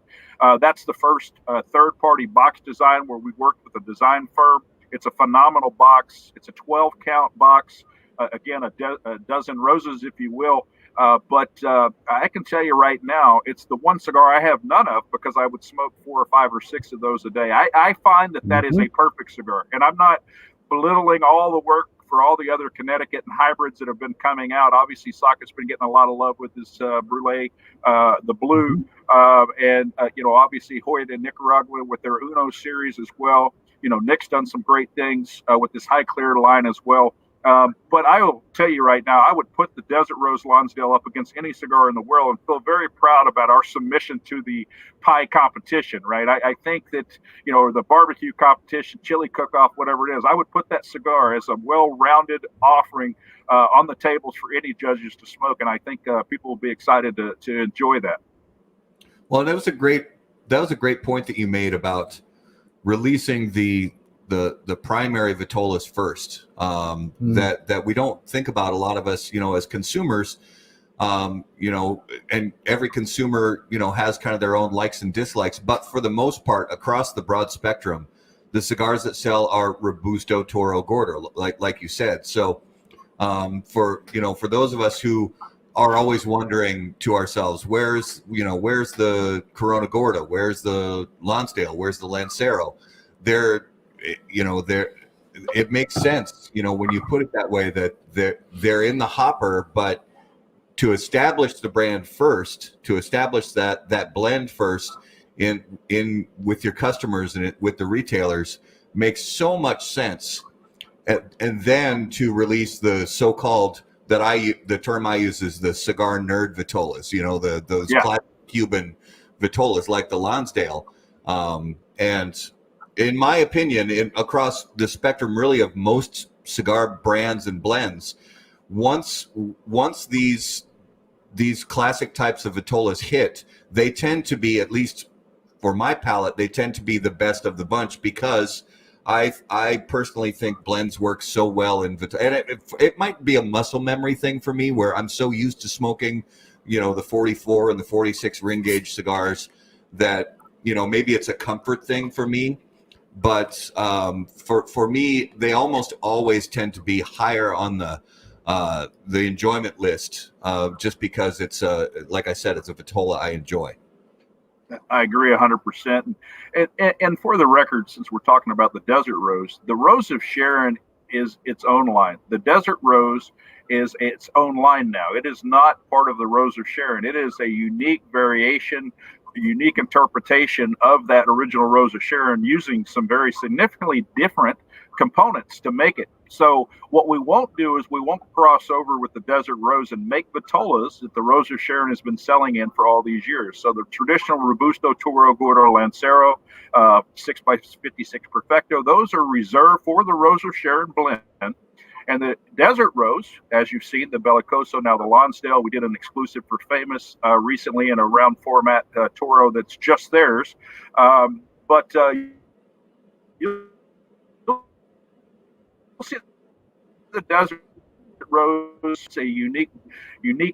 That's the first third-party box design where we worked with a design firm. It's a phenomenal box. It's a 12-count box. Again, a dozen roses, if you will. But I can tell you right now, it's the one cigar I have none of because I would smoke 4 or 5 or 6 of those a day. I find that is a perfect cigar. And I'm not belittling all the work for all the other Connecticut and hybrids that have been coming out. Obviously, Saka's been getting a lot of love with this Brulee, the blue, and obviously Hoyt in Nicaragua with their Uno series as well. Nick's done some great things with this high clear line as well. But I will tell you right now, I would put the Desert Rose Lonsdale up against any cigar in the world and feel very proud about our submission to the pie competition, right? I think that, the barbecue competition, chili cook-off, whatever it is, I would put that cigar as a well-rounded offering on the tables for any judges to smoke. And I think people will be excited to enjoy that. Well, that was a great point that you made about releasing the primary vitolas first, that we don't think about, a lot of us, as consumers, and every consumer, has kind of their own likes and dislikes, but for the most part, across the broad spectrum, the cigars that sell are Robusto, Toro, Gordo, like you said. So, for those of us who are always wondering to ourselves, where's the Corona Gordo, where's the Lonsdale, where's the Lancero? It makes sense, when you put it that way, that they're in the hopper, but to establish the brand first, to establish that blend first in with your customers and with the retailers makes so much sense. And then to release the so-called, the term I use is the cigar nerd vitolas, those classic Cuban vitolas like the Lonsdale. And in my opinion, across the spectrum really of most cigar brands and blends, once these classic types of vitolas hit, they tend to be, at least for my palate, they tend to be the best of the bunch, because I personally think blends work so well in vitola. And it might be a muscle memory thing for me, where I'm so used to smoking, the 44 and the 46 ring gauge cigars that, maybe it's a comfort thing for me. But for me, they almost always tend to be higher on the enjoyment list, just because it's like I said, it's a vitola I enjoy. I agree 100%. And for the record, since we're talking about the Desert Rose, the Rose of Sharon is its own line. The Desert Rose is its own line now. It is not part of the Rose of Sharon. It is a unique variation, a unique interpretation of that original Rose of Sharon, using some very significantly different components to make it. So what we won't do is we won't cross over with the Desert Rose and make vitolas that the Rose of Sharon has been selling in for all these years. So the traditional Robusto, Toro, Gordo, Lancero, 6x56 Perfecto, those are reserved for the Rose of Sharon blend. And the Desert Rose, as you've seen, the Bellicoso, now the Lonsdale, we did an exclusive for Famous recently in a round format Toro that's just theirs. But you'll see the Desert Rose, a unique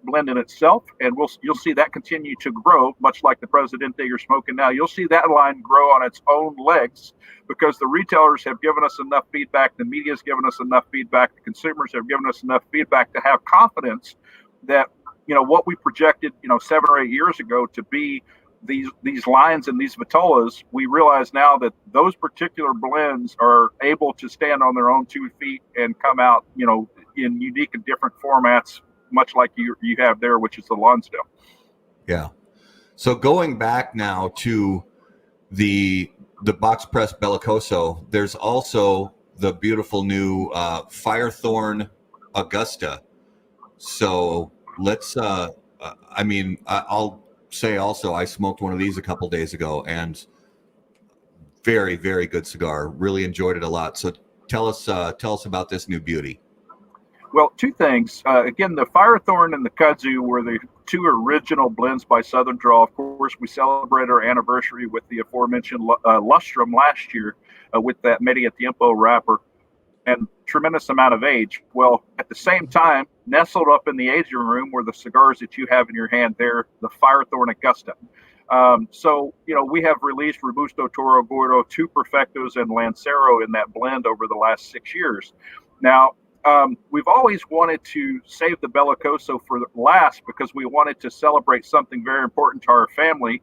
blend in itself, and you'll see that continue to grow, much like the Presidente you're smoking now. You'll see that line grow on its own legs, because the retailers have given us enough feedback, the media has given us enough feedback, the consumers have given us enough feedback to have confidence that what we projected 7 or 8 years ago to be these lines and these vitolas, we realize now that those particular blends are able to stand on their own 2 feet and come out in unique and different formats, much like you have there, which is the Lonsdale. Yeah. So going back now to the box press Bellicoso, there's also the beautiful new Firethorn Augusta. So let's I'll say also, I smoked one of these a couple days ago, and very, very good cigar. Really enjoyed it a lot. So tell us about this new beauty. Well, 2 things. Again, the Firethorn and the Kudzu were the 2 original blends by Southern Draw. Of course, we celebrated our anniversary with the aforementioned Lustrum last year with that Media Tiempo wrapper. and tremendous amount of age. Well, at the same time, nestled up in the aging room were the cigars that you have in your hand there, the Firethorn Augusta. So, we have released Robusto, Toro, Gordo, two Perfectos, and Lancero in that blend over the last 6 years. Now, we've always wanted to save the Bellicoso for last because we wanted to celebrate something very important to our family.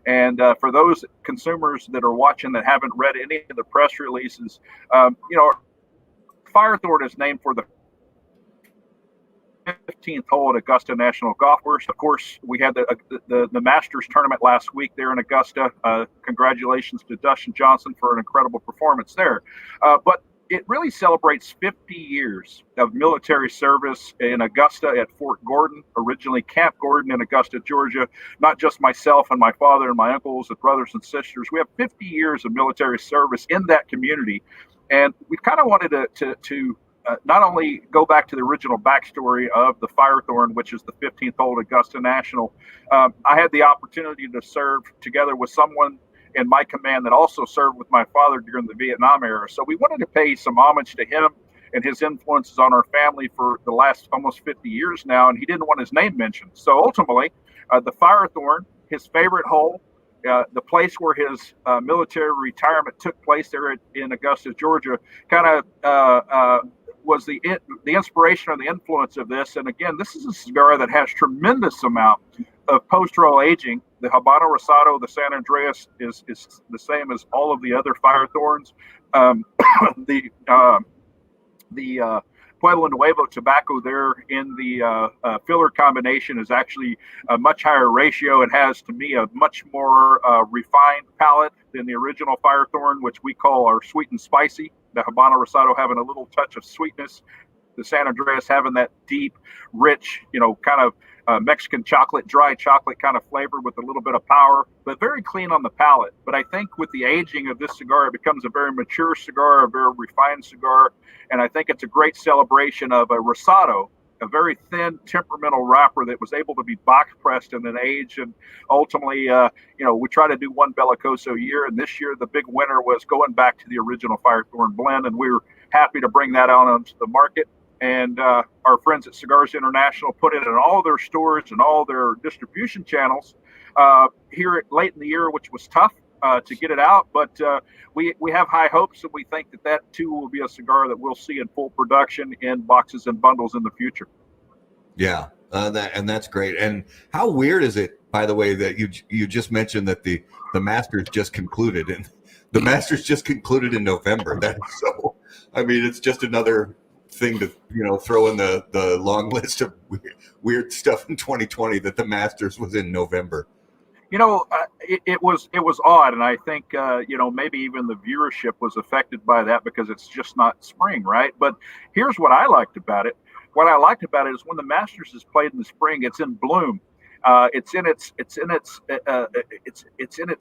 And for those consumers that are watching that haven't read any of the press releases, Firethorn is named for the 15th hole at Augusta National Golf Course. Of course, we had the Masters tournament last week there in Augusta. Congratulations to Dustin Johnson for an incredible performance there. But it really celebrates 50 years of military service in Augusta at Fort Gordon, originally Camp Gordon in Augusta, Georgia. Not just myself and my father and my uncles and brothers and sisters. We have 50 years of military service in that community. And we kind of wanted to not only go back to the original backstory of the Firethorn, which is the 15th hole at Augusta National. I had the opportunity to serve together with someone in my command that also served with my father during the Vietnam era. So we wanted to pay some homage to him and his influences on our family for the last almost 50 years now, and he didn't want his name mentioned. So ultimately, the Firethorn, his favorite hole, the place where his military retirement took place there in Augusta, Georgia, kind of was the inspiration or the influence of this. And again, this is a cigar that has tremendous amount of post-roll aging. The Habano Rosado, the San Andreas is the same as all of the other Firethorns. The Pueblo Nuevo tobacco there in the filler combination is actually a much higher ratio. It has, to me, a much more refined palate than the original Firethorn, which we call our sweet and spicy. The Habano Rosado having a little touch of sweetness. The San Andreas having that deep, rich, kind of Mexican chocolate, dry chocolate kind of flavor with a little bit of power, but very clean on the palate. But I think with the aging of this cigar, it becomes a very mature cigar, a very refined cigar. And I think it's a great celebration of a Rosado, a very thin, temperamental wrapper that was able to be box pressed and then aged. And ultimately, we try to do one Bellicoso a year. And this year, the big winner was going back to the original Firethorn blend. And we were happy to bring that out onto the market. And our friends at Cigars International put it in all their stores and all their distribution channels here late in the year, which was tough to get it out. But we have high hopes, and we think that too will be a cigar that we'll see in full production in boxes and bundles in the future. Yeah, that's great. And how weird is it, by the way, that you just mentioned that the Masters just concluded, and the Masters just concluded in November. That's so. I mean, it's just another thing to throw in the long list of weird stuff in 2020 that the Masters was in November. It was odd, and I think maybe even the viewership was affected by that because it's just not spring, right? But here's what I liked about it. What I liked about it is when the Masters is played in the spring, it's in bloom. It's in its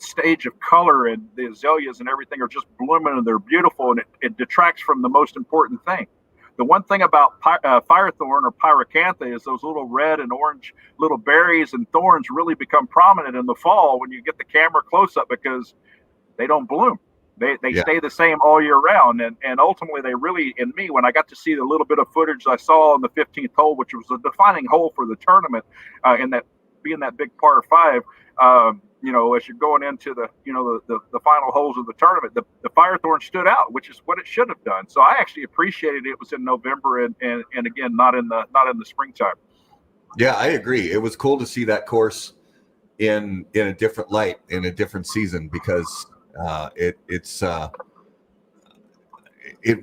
stage of color, and the azaleas and everything are just blooming, and they're beautiful, and it detracts from the most important thing. The one thing about Firethorn or Pyracantha is those little red and orange little berries and thorns really become prominent in the fall when you get the camera close up because they don't bloom. They stay the same all year round. And ultimately, they really, in me, when I got to see the little bit of footage I saw on the 15th hole, which was a defining hole for the tournament, in that being that big par five, as you're going into the final holes of the tournament, the Firethorn stood out, which is what it should have done. So I actually appreciated it was in November and again not in the springtime. Yeah, I agree. It was cool to see that course in a different light, in a different season, because it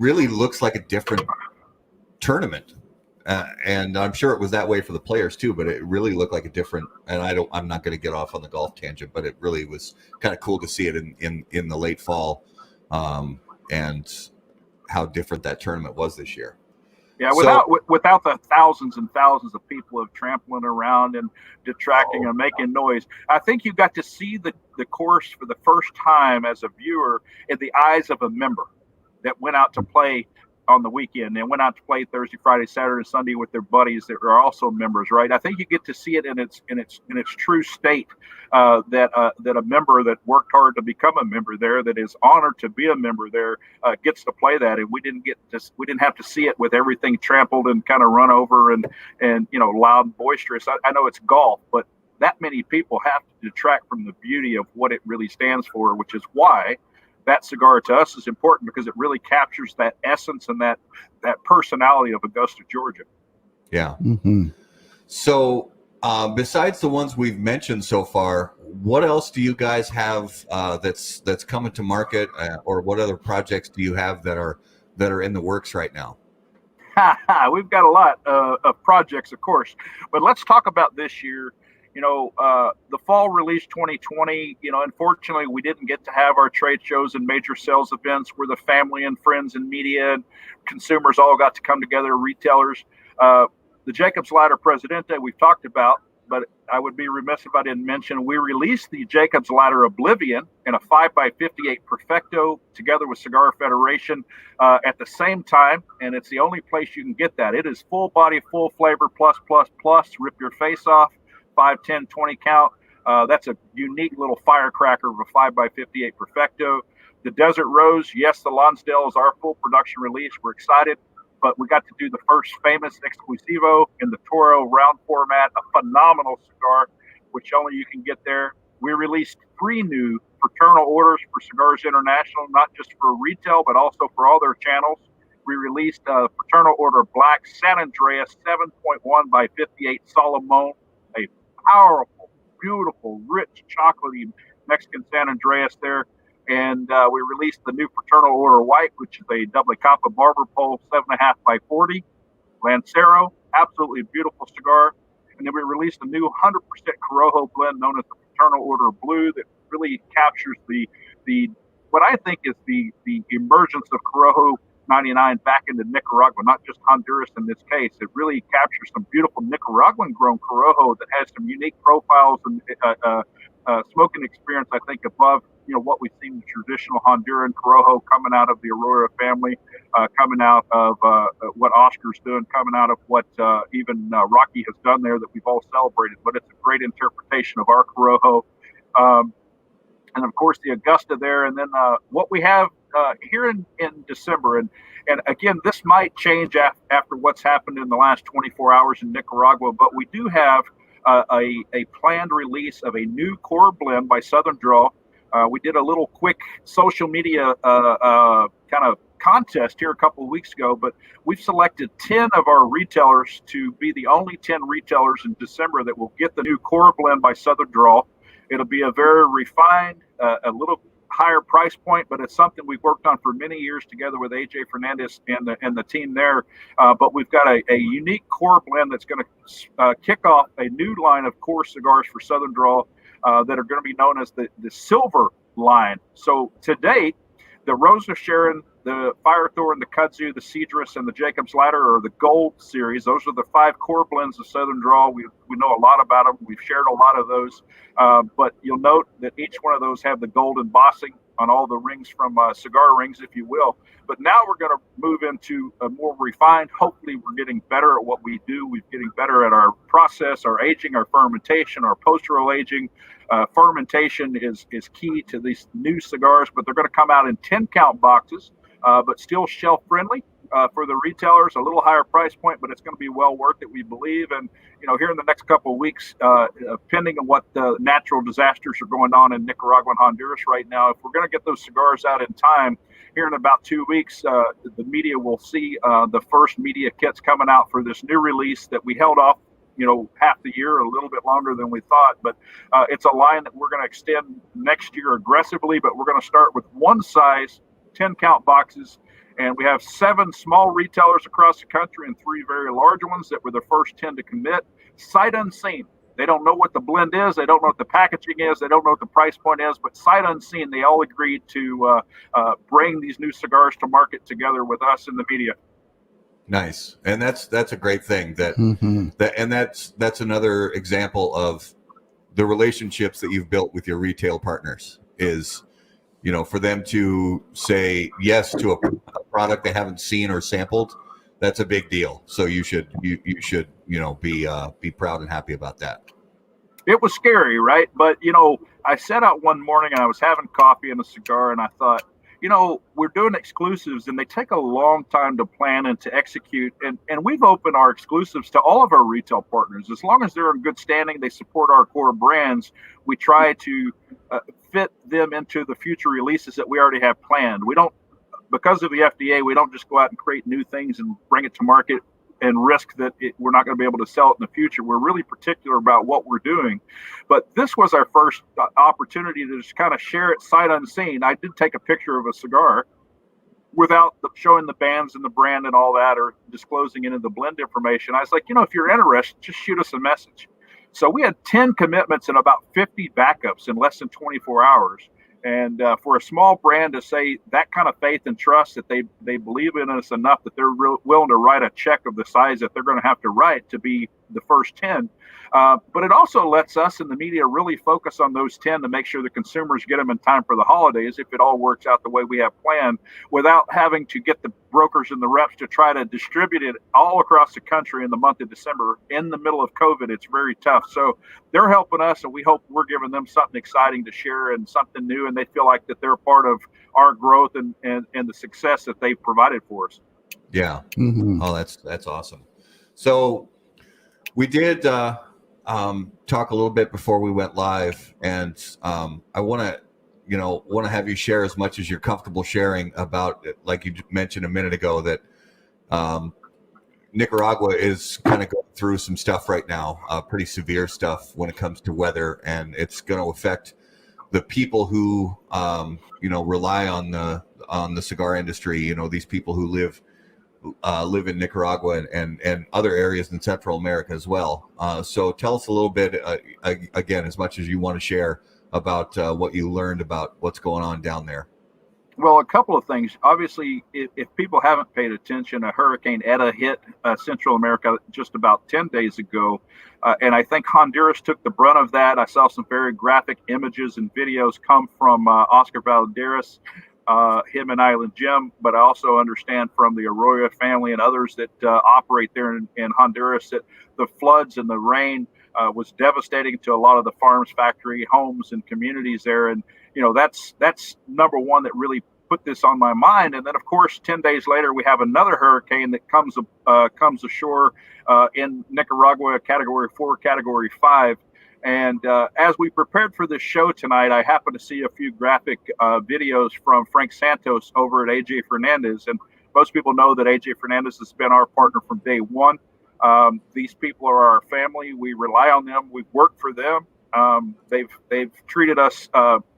really looks like a different tournament. And I'm sure it was that way for the players too, but it really looked like a different, and I'm not going to get off on the golf tangent, but it really was kind of cool to see it in the late fall, and how different that tournament was this year. Yeah, without the thousands and thousands of people of trampling around and detracting and making noise, I think you got to see the course for the first time as a viewer in the eyes of a member that went out to play on the weekend and went out to play Thursday, Friday, Saturday, Sunday with their buddies that are also members, right? I think you get to see it in its true state, that a member that worked hard to become a member there, that is honored to be a member there, gets to play that, and we didn't have to see it with everything trampled and kind of run over and loud and boisterous. I know it's golf, but that many people have to detract from the beauty of what it really stands for, which is why that cigar to us is important, because it really captures that essence and that personality of Augusta, Georgia. Yeah. Mm-hmm. So besides the ones we've mentioned so far, what else do you guys have that's coming to market, or what other projects do you have that are in the works right now? We've got a lot of projects, of course, but let's talk about this year. The fall release 2020, unfortunately, we didn't get to have our trade shows and major sales events where the family and friends and media and consumers all got to come together, retailers. The Jacobs Ladder Presidente we've talked about, but I would be remiss if I didn't mention we released the Jacobs Ladder Oblivion in a 5x58 Perfecto together with Cigar Federation at the same time, and it's the only place you can get that. It is full body, full flavor, plus, rip your face off. 5, 10, 20 count. That's a unique little firecracker of a 5x58 Perfecto. The Desert Rose, yes, the Lonsdale is our full production release. We're excited, but we got to do the first famous Exclusivo in the Toro round format, a phenomenal cigar, which only you can get there. We released 3 new fraternal orders for Cigars International, not just for retail, but also for all their channels. We released a fraternal order Black San Andreas 7.1 by 58 Solomon, a powerful, beautiful, rich, chocolatey Mexican San Andreas there. And we released the new Fraternal Order White, which is a Doble Capa Barber Pole 7.5 by 40. Lancero, absolutely beautiful cigar. And then we released a new 100% Corojo blend known as the Fraternal Order Blue that really captures the what I think is the emergence of Corojo 99 back into Nicaragua, not just Honduras in this case. It really captures some beautiful Nicaraguan-grown Corojo that has some unique profiles and smoking experience, I think, above what we've seen in traditional Honduran Corojo coming out of the Aurora family, coming out of what Oscar's doing, coming out of what even Rocky has done there that we've all celebrated. But it's a great interpretation of our Corojo. And of course the Augusta there, and then what we have here in December, and again, this might change after what's happened in the last 24 hours in Nicaragua, but we do have a planned release of a new core blend by Southern Draw. We did a little quick social media kind of contest here a couple of weeks ago, but we've selected 10 of our retailers to be the only 10 retailers in December that will get the new core blend by Southern Draw. It'll be a very refined, a little higher price point, but it's something we've worked on for many years together with AJ Fernandez and the team there. But we've got a unique core blend that's going to kick off a new line of core cigars for Southern Draw that are going to be known as the silver line. So to date, the Rose of Sharon, the Firethorn, the Kudzu, the Cedrus, and the Jacob's Ladder are the gold series. Those are the 5 core blends of Southern Draw. We know a lot about them. We've shared a lot of those. But you'll note that each one of those have the gold embossing on all the rings from cigar rings, if you will. But now we're going to move into a more refined. Hopefully, we're getting better at what we do. We're getting better at our process, our aging, our fermentation, our post-roll aging. Fermentation is key to these new cigars, but they're going to come out in 10-count boxes, but still shelf-friendly for the retailers, a little higher price point, but it's going to be well worth it, we believe. And, here in the next couple of weeks, pending on what natural disasters are going on in Nicaragua and Honduras right now, if we're going to get those cigars out in time, here in about 2 weeks, the media will see the first media kits coming out for this new release that we held off half the year, a little bit longer than we thought, but it's a line that we're going to extend next year aggressively, but we're going to start with one size 10-count boxes, and we have 7 small retailers across the country and 3 very large ones that were the first 10 to commit, sight unseen. They don't know what the blend is, they don't know what the packaging is, they don't know what the price point is, but sight unseen, they all agreed to bring these new cigars to market together with us in the media. Nice. And that's a great thing that's another example of the relationships that you've built with your retail partners is, for them to say yes to a product they haven't seen or sampled, that's a big deal. So you should be proud and happy about that. It was scary, right? But I set out one morning and I was having coffee and a cigar, and I thought, we're doing exclusives and they take a long time to plan and to execute. And we've opened our exclusives to all of our retail partners. As long as they're in good standing, they support our core brands. We try to fit them into the future releases that we already have planned. We don't, because of the FDA, we don't just go out and create new things and bring it to market and risk that we're not going to be able to sell it in the future. We're really particular about what we're doing. But this was our first opportunity to just kind of share it sight unseen. I did take a picture of a cigar without showing the bands and the brand and all that, or disclosing any of the blend information. I was like, if you're interested, just shoot us a message. So we had 10 commitments and about 50 backups in less than 24 hours. And for a small brand to say that kind of faith and trust that they believe in us enough that they're willing to write a check of the size that they're going to have to write to be the first 10. But it also lets us in the media really focus on those 10 to make sure the consumers get them in time for the holidays, if it all works out the way we have planned, without having to get the brokers and the reps to try to distribute it all across the country in the month of December. In the middle of COVID, it's very tough. So they're helping us, and we hope we're giving them something exciting to share and something new, and they feel like that they're part of our growth and the success that they've provided for us. Yeah. Mm-hmm. Oh, that's awesome. So we did talk a little bit before we went live, and I want to have you share as much as you're comfortable sharing about it. Like you mentioned a minute ago, that Nicaragua is kind of going through some stuff right now, pretty severe stuff when it comes to weather, and it's going to affect the people who rely on the cigar industry. These people who live in Nicaragua and other areas in Central America as well. So tell us a little bit, again, as much as you want to share, about what you learned about what's going on down there. Well, a couple of things. Obviously, if people haven't paid attention, a Hurricane Eta hit Central America just about 10 days ago. And I think Honduras took the brunt of that. I saw some very graphic images and videos come from Oscar Valderas, him and Island Jim, but I also understand from the Arroyo family and others that operate there in Honduras that the floods and the rain was devastating to a lot of the farms, factory, homes, and communities there. And that's number one that really put this on my mind. And then, of course, 10 days later, we have another hurricane that comes ashore in Nicaragua, Category 4, Category 5. And as we prepared for this show tonight, I happened to see a few graphic videos from Frank Santos over at AJ Fernandez. And most people know that AJ Fernandez has been our partner from day one. These people are our family. We rely on them. We've worked for them. They've treated us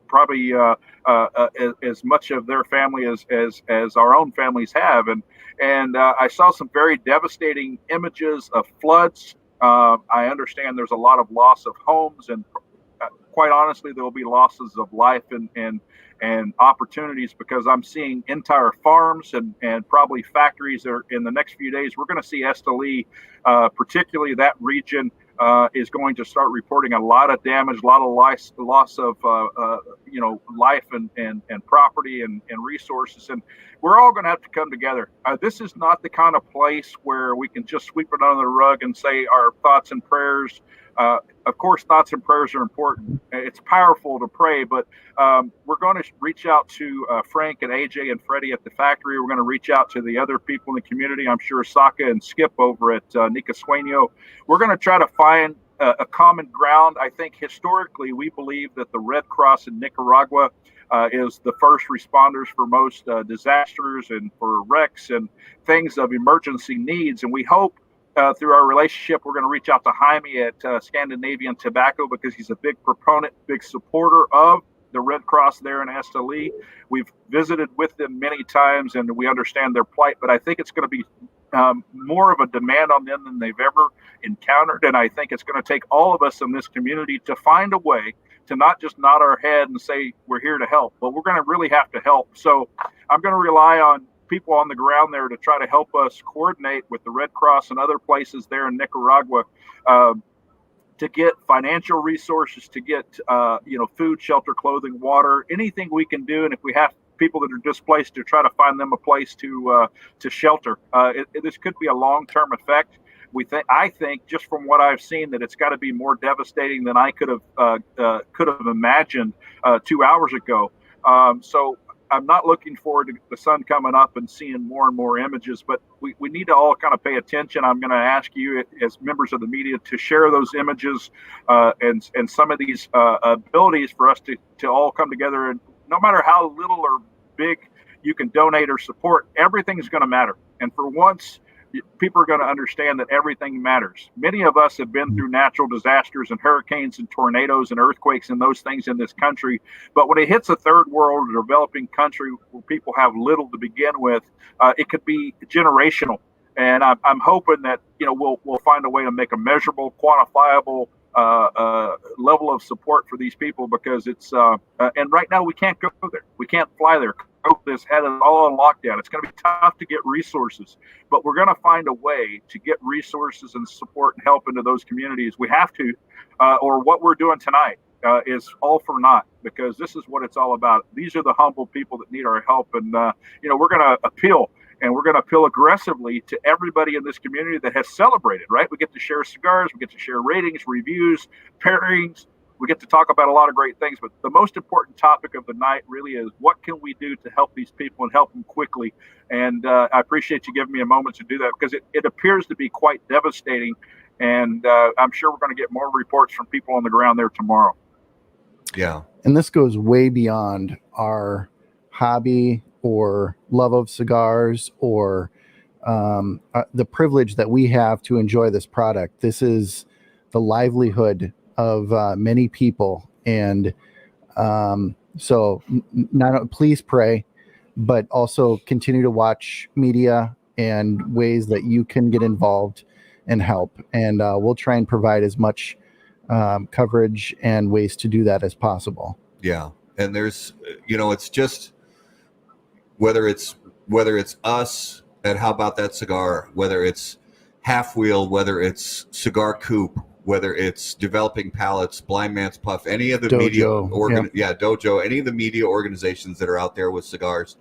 probably as much of their family as our own families have. And I saw some very devastating images of floods. I understand there's a lot of loss of homes, and quite honestly, there will be losses of life and opportunities, because I'm seeing entire farms and probably factories that are in the next few days. We're going to see Esteli, particularly that region, is going to start reporting a lot of damage, a lot of loss of life and property and resources. And we're all going to have to come together. This is not the kind of place where we can just sweep it under the rug and say our thoughts and prayers. Of course, thoughts and prayers are important. It's powerful to pray, but we're going to reach out to Frank and AJ and Freddie at the factory. We're going to reach out to the other people in the community. I'm sure Saka and Skip over at Nica Sueño. We're going to try to find a common ground. I think historically we believe that the Red Cross in Nicaragua is the first responders for most disasters and for wrecks and things of emergency needs. And we hope through our relationship, we're going to reach out to Jaime at Scandinavian Tobacco, because he's a big proponent, big supporter of the Red Cross there in Esteli. We've visited with them many times, and we understand their plight, but I think it's going to be more of a demand on them than they've ever encountered. And I think it's going to take all of us in this community to find a way to not just nod our head and say we're here to help, but we're going to really have to help. So I'm going to rely on people on the ground there to try to help us coordinate with the Red Cross and other places there in Nicaragua to get financial resources, to get food, shelter, clothing, water, anything we can do. And if we have people that are displaced to try to find them a place to shelter. This could be a long-term effect. I think just from what I've seen that it's got to be more devastating than I could have imagined 2 hours ago. So I'm not looking forward to the sun coming up and seeing more and more images, but we need to all kind of pay attention. I'm going to ask you as members of the media to share those images and some of these abilities for us to all come together. And no matter how little or big you can donate or support, everything's going to matter. And for once, people are going to understand that everything matters. Many of us have been through natural disasters and hurricanes and tornadoes and earthquakes and those things in this country. But when it hits a third world or developing country where people have little to begin with, it could be generational. And I'm hoping that we'll find a way to make a measurable, quantifiable level of support for these people, because it's and right now we can't go there. We can't fly there. This had it all on lockdown. It's going to be tough to get resources, but we're going to find a way to get resources and support and help into those communities. We have to, or what we're doing tonight is all for naught, because this is what it's all about. These are the humble people that need our help, and we're going to appeal. And we're going to appeal aggressively to everybody in this community that has celebrated, right? We get to share cigars, we get to share ratings, reviews, pairings. We get to talk about a lot of great things, but the most important topic of the night really is what can we do to help these people and help them quickly? And I appreciate you giving me a moment to do that, because it appears to be quite devastating. And I'm sure we're going to get more reports from people on the ground there tomorrow. Yeah. And this goes way beyond our hobby or love of cigars or the privilege that we have to enjoy this product. This is the livelihood of many people. And so please pray, but also continue to watch media and ways that you can get involved and help. And we'll try and provide as much coverage and ways to do that as possible. Yeah. And there's, it's just, whether it's us at How About That Cigar, whether it's Half Wheel, whether it's Cigar Coop, whether it's Developing Palates, Blind Man's Puff, any of the Dojo, any of the media organizations that are out there with cigars,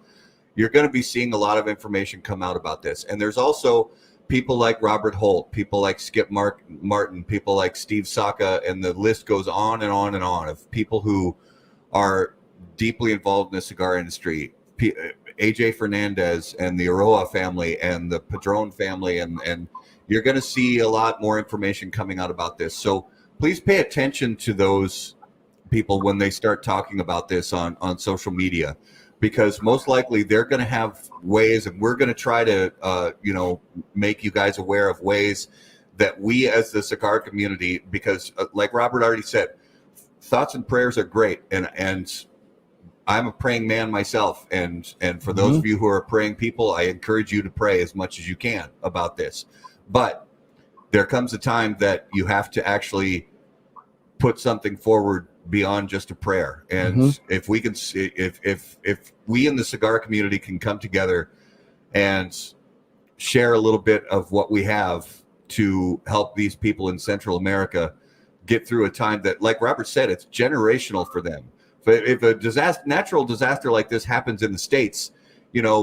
you're going to be seeing a lot of information come out about this. And there's also people like Robert Holt, people like Skip Martin, people like Steve Saka, and the list goes on and on and on of people who are deeply involved in the cigar industry. AJ Fernandez and the Aroa family and the Padron family, and you're going to see a lot more information coming out about this. So please pay attention to those people when they start talking about this on social media, because most likely they're going to have ways, and we're going to try to make you guys aware of ways that we as the cigar community, because like Robert already said, thoughts and prayers are great, and I'm a praying man myself, and for those of you who are praying people, I encourage you to pray as much as you can about this. But there comes a time that you have to actually put something forward beyond just a prayer. And if we can, if we in the cigar community can come together and share a little bit of what we have to help these people in Central America get through a time that, like Robert said, it's generational for them. If a natural disaster like this happens in the States,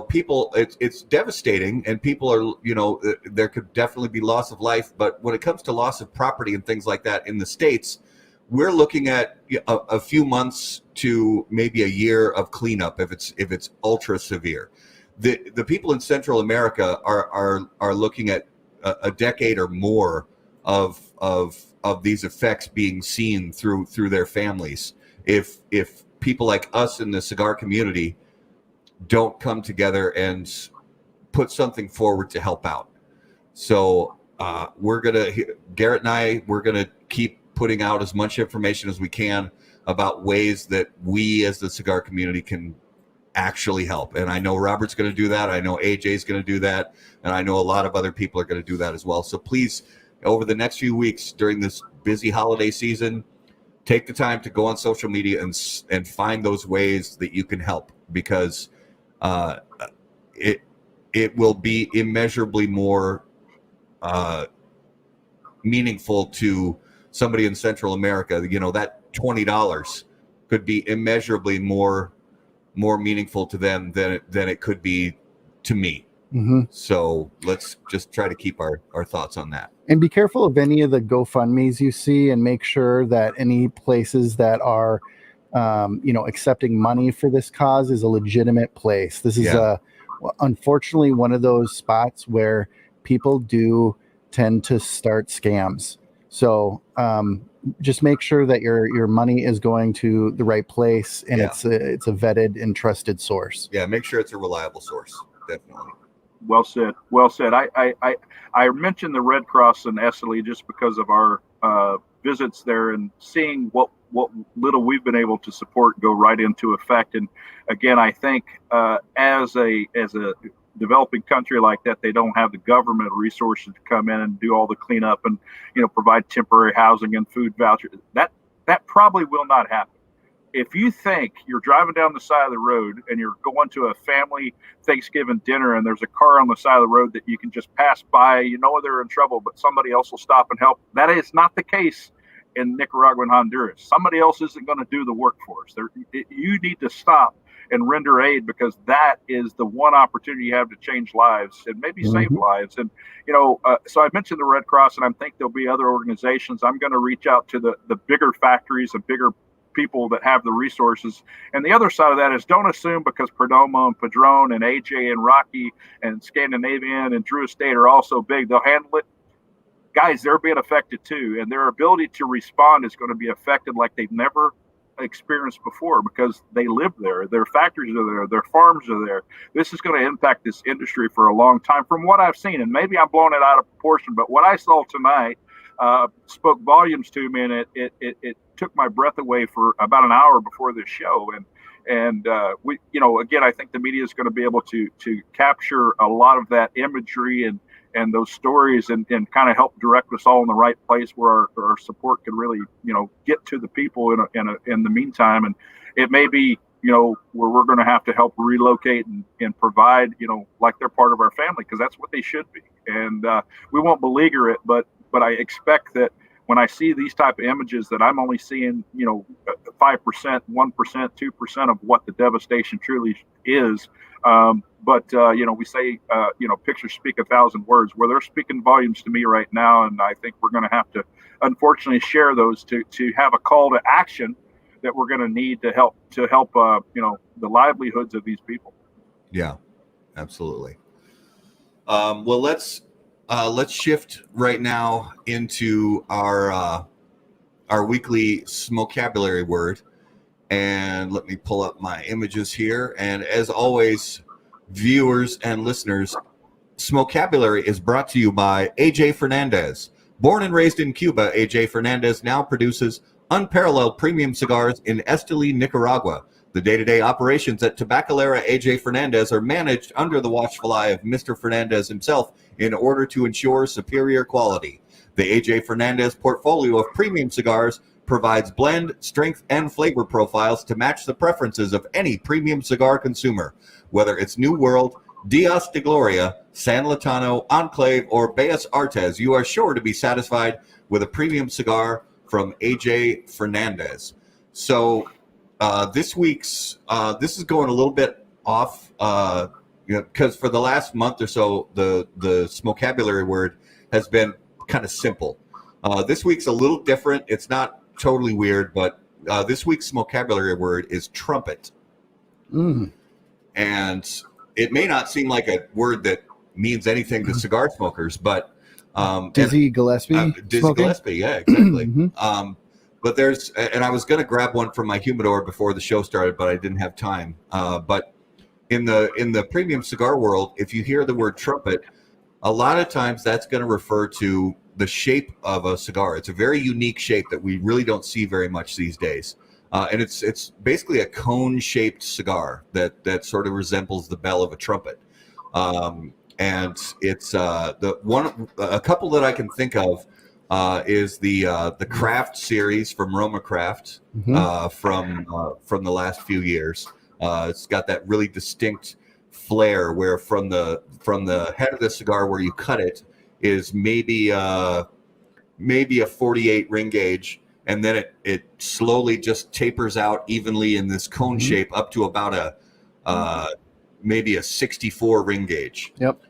people, it's devastating, and people are, there could definitely be loss of life. But when it comes to loss of property and things like that in the States, we're looking at a few months to maybe a year of cleanup if it's ultra severe. The people in Central America are looking at a decade or more of these effects being seen through their families. If people like us in the cigar community don't come together and put something forward to help out. So Garrett and I, we're going to keep putting out as much information as we can about ways that we as the cigar community can actually help. And I know Robert's going to do that. I know AJ's going to do that. And I know a lot of other people are going to do that as well. So please, over the next few weeks during this busy holiday season, take the time to go on social media and find those ways that you can help, because it will be immeasurably more meaningful to somebody in Central America. That $20 could be immeasurably more more meaningful to them than it could be to me. So let's just try to keep our thoughts on that. And be careful of any of the GoFundMes you see, and make sure that any places that are, accepting money for this cause is a legitimate place. This is unfortunately one of those spots where people do tend to start scams. So just make sure that your money is going to the right place, and it's a vetted and trusted source. Yeah, make sure it's a reliable source. Definitely. Well said. Well said. I mentioned the Red Cross in Esteli just because of our visits there and seeing what little we've been able to support go right into effect. And again, I think as a developing country like that, they don't have the government resources to come in and do all the cleanup and provide temporary housing and food vouchers. That probably will not happen. If you think you're driving down the side of the road and you're going to a family Thanksgiving dinner and there's a car on the side of the road that you can just pass by, they're in trouble, but somebody else will stop and help. That is not the case in Nicaragua and Honduras. Somebody else isn't going to do the work for us. You need to stop and render aid, because that is the one opportunity you have to change lives and maybe save lives. And, so I mentioned the Red Cross, and I think there'll be other organizations. I'm going to reach out to the bigger factories and bigger people that have the resources. And the other side of that is, don't assume because Perdomo and Padron and AJ and Rocky and Scandinavian and Drew Estate are all so big, they'll handle it. Guys, they're being affected too. And their ability to respond is going to be affected like they've never experienced before, because they live there. Their factories are there. Their farms are there. This is going to impact this industry for a long time from what I've seen. And maybe I'm blowing it out of proportion, but what I saw tonight spoke volumes to me, and it took my breath away for about an hour before this show. And we, again, I think the media is going to be able to capture a lot of that imagery and those stories and kind of help direct us all in the right place where our support can really, get to the people in the meantime. And it may be, where we're going to have to help relocate and provide, like they're part of our family, because that's what they should be. And we won't beleaguer it, but I expect that when I see these type of images, that I'm only seeing, 5%, 1%, 2% of what the devastation truly is. But we say, pictures speak 1,000 words. Well, they're speaking volumes to me right now. And I think we're going to have to, unfortunately, share those to have a call to action that we're going to need to help the livelihoods of these people. Yeah, absolutely. Well, let's shift right now into our weekly smokabulary word. And let me pull up my images here. And as always, viewers and listeners, Smokabulary is brought to you by AJ Fernandez. Born and raised in Cuba, AJ Fernandez now produces unparalleled premium cigars in Esteli, Nicaragua. The day-to-day operations at Tabacalera AJ Fernandez are managed under the watchful eye of Mr. Fernandez himself in order to ensure superior quality. The AJ Fernandez portfolio of premium cigars provides blend, strength, and flavor profiles to match the preferences of any premium cigar consumer. Whether it's New World, Dias de Gloria, San Latano, Enclave, or Bellas Artes, you are sure to be satisfied with a premium cigar from AJ Fernandez. So this week's, this is going a little bit off, because for the last month or so, the smokabulary word has been kind of simple. This week's a little different. It's not totally weird, but this week's smokabulary word is trumpet. And it may not seem like a word that means anything to cigar smokers, but Dizzy Gillespie, Dizzy Gillespie, yeah, exactly. But there's, and I was going to grab one from my humidor before the show started, but I didn't have time. But in the premium cigar world, if you hear the word trumpet, a lot of times that's going to refer to the shape of a cigar. It's a very unique shape that we really don't see very much these days. And it's basically a cone-shaped cigar that sort of resembles the bell of a trumpet. And it's a couple that I can think of is the Craft series from Roma Craft from the last few years. It's got that really distinct flair where from the head of the cigar where you cut it is maybe a 48 ring gauge, and then it slowly just tapers out evenly in this cone shape up to about maybe a 64 ring gauge. Yep.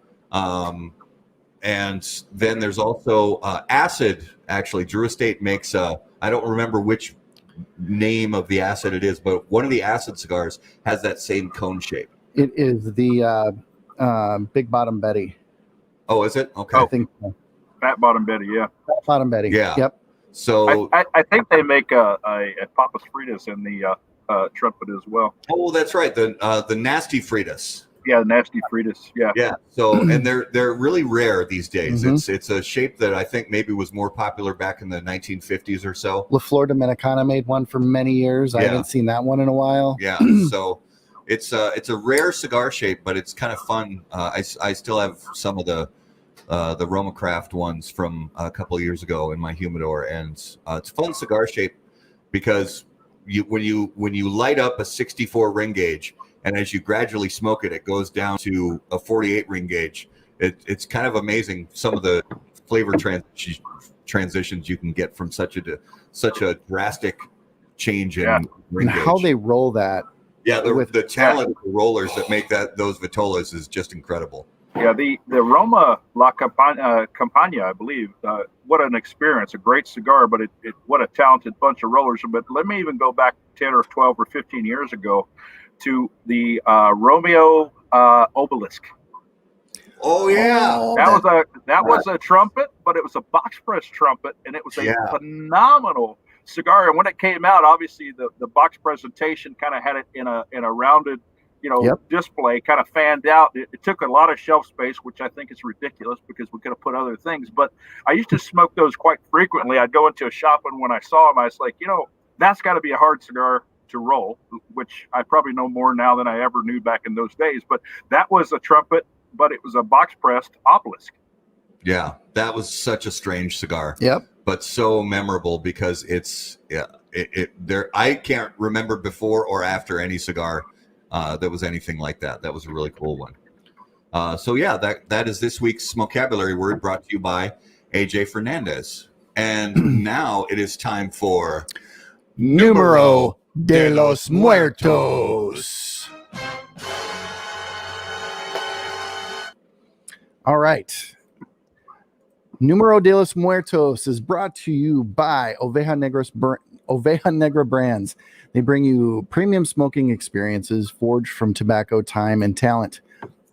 And then there's also acid. Actually, Drew Estate makes I don't remember which name of the acid it is, but one of the acid cigars has that same cone shape. It is the Big Bottom Betty. Oh, is it? Okay. I think so. Fat Bottom Betty, yeah. Fat Bottom Betty. Yeah. Yep. So I think they make a Papas Fritas in the trumpet as well. oh, that's right. The nasty Fritas. Yeah, nasty Fritas. Yeah. Yeah. So and they're really rare these days. Mm-hmm. It's a shape that I think maybe was more popular back in the 1950s or so. La Flor Dominicana made one for many years. I haven't seen that one in a while. Yeah. So it's a rare cigar shape, but it's kind of fun. I still have some of the Roma Craft ones from a couple of years ago in my humidor, and it's a fun cigar shape because when you light up a 64 ring gauge, and as you gradually smoke it, it goes down to a 48 ring gauge. It's kind of amazing some of the flavor transitions you can get from such a drastic change in ring gauge. How they roll that. Yeah, the talent of the rollers that make those vitolas is just incredible. Yeah, the Roma La Campagna, I believe. What an experience! A great cigar, but what a talented bunch of rollers. But let me even go back 10 or 12 or 15 years ago to the Romeo Obelisk. Oh yeah, that was a trumpet, but it was a box press trumpet, and it was a phenomenal cigar. And when it came out, obviously the box presentation kind of had it in a rounded, display, kind of fanned out. It took a lot of shelf space, which I think is ridiculous because we could have put other things. But I used to smoke those quite frequently. I'd go into a shop, and when I saw them, I was like, that's got to be a hard cigar to roll, which I probably know more now than I ever knew back in those days. But that was a trumpet, but it was a box pressed obelisk. Yeah, that was such a strange cigar. Yep. But so memorable because I can't remember before or after any cigar that was anything like that. That was a really cool one. So yeah, that is this week's vocabulary word brought to you by AJ Fernandez. And now it is time for Numero de los Muertos. All right. Numero de los Muertos is brought to you by Oveja Negra Brands. They bring you premium smoking experiences forged from tobacco, time, and talent.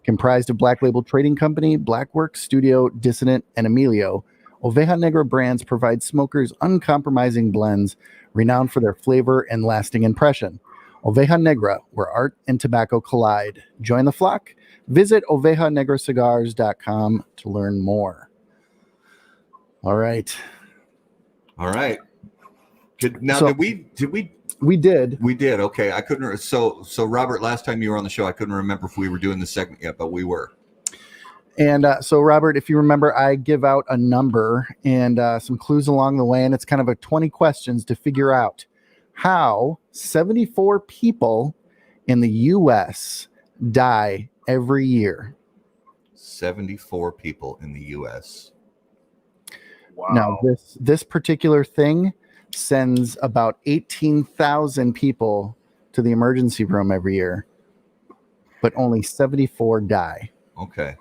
Comprised of Black Label Trading Company, Blackworks, Studio, Dissident, and Emilio, Oveja Negra Brands provides smokers uncompromising blends renowned for their flavor and lasting impression. Oveja Negra, where art and tobacco collide. Join the flock. Visit ovejanegracigars.com to learn more. All right. Good. Now, So, did we? We did. We did. Okay. I couldn't. So Robert, last time you were on the show, I couldn't remember if we were doing this segment yet, but we were. And so, Robert, if you remember, I give out a number and some clues along the way, and it's kind of a 20 questions to figure out how 74 people in the U.S. die every year. 74 people in the U.S. Wow. Now, this particular thing sends about 18,000 people to the emergency room every year, but only 74 die. Okay.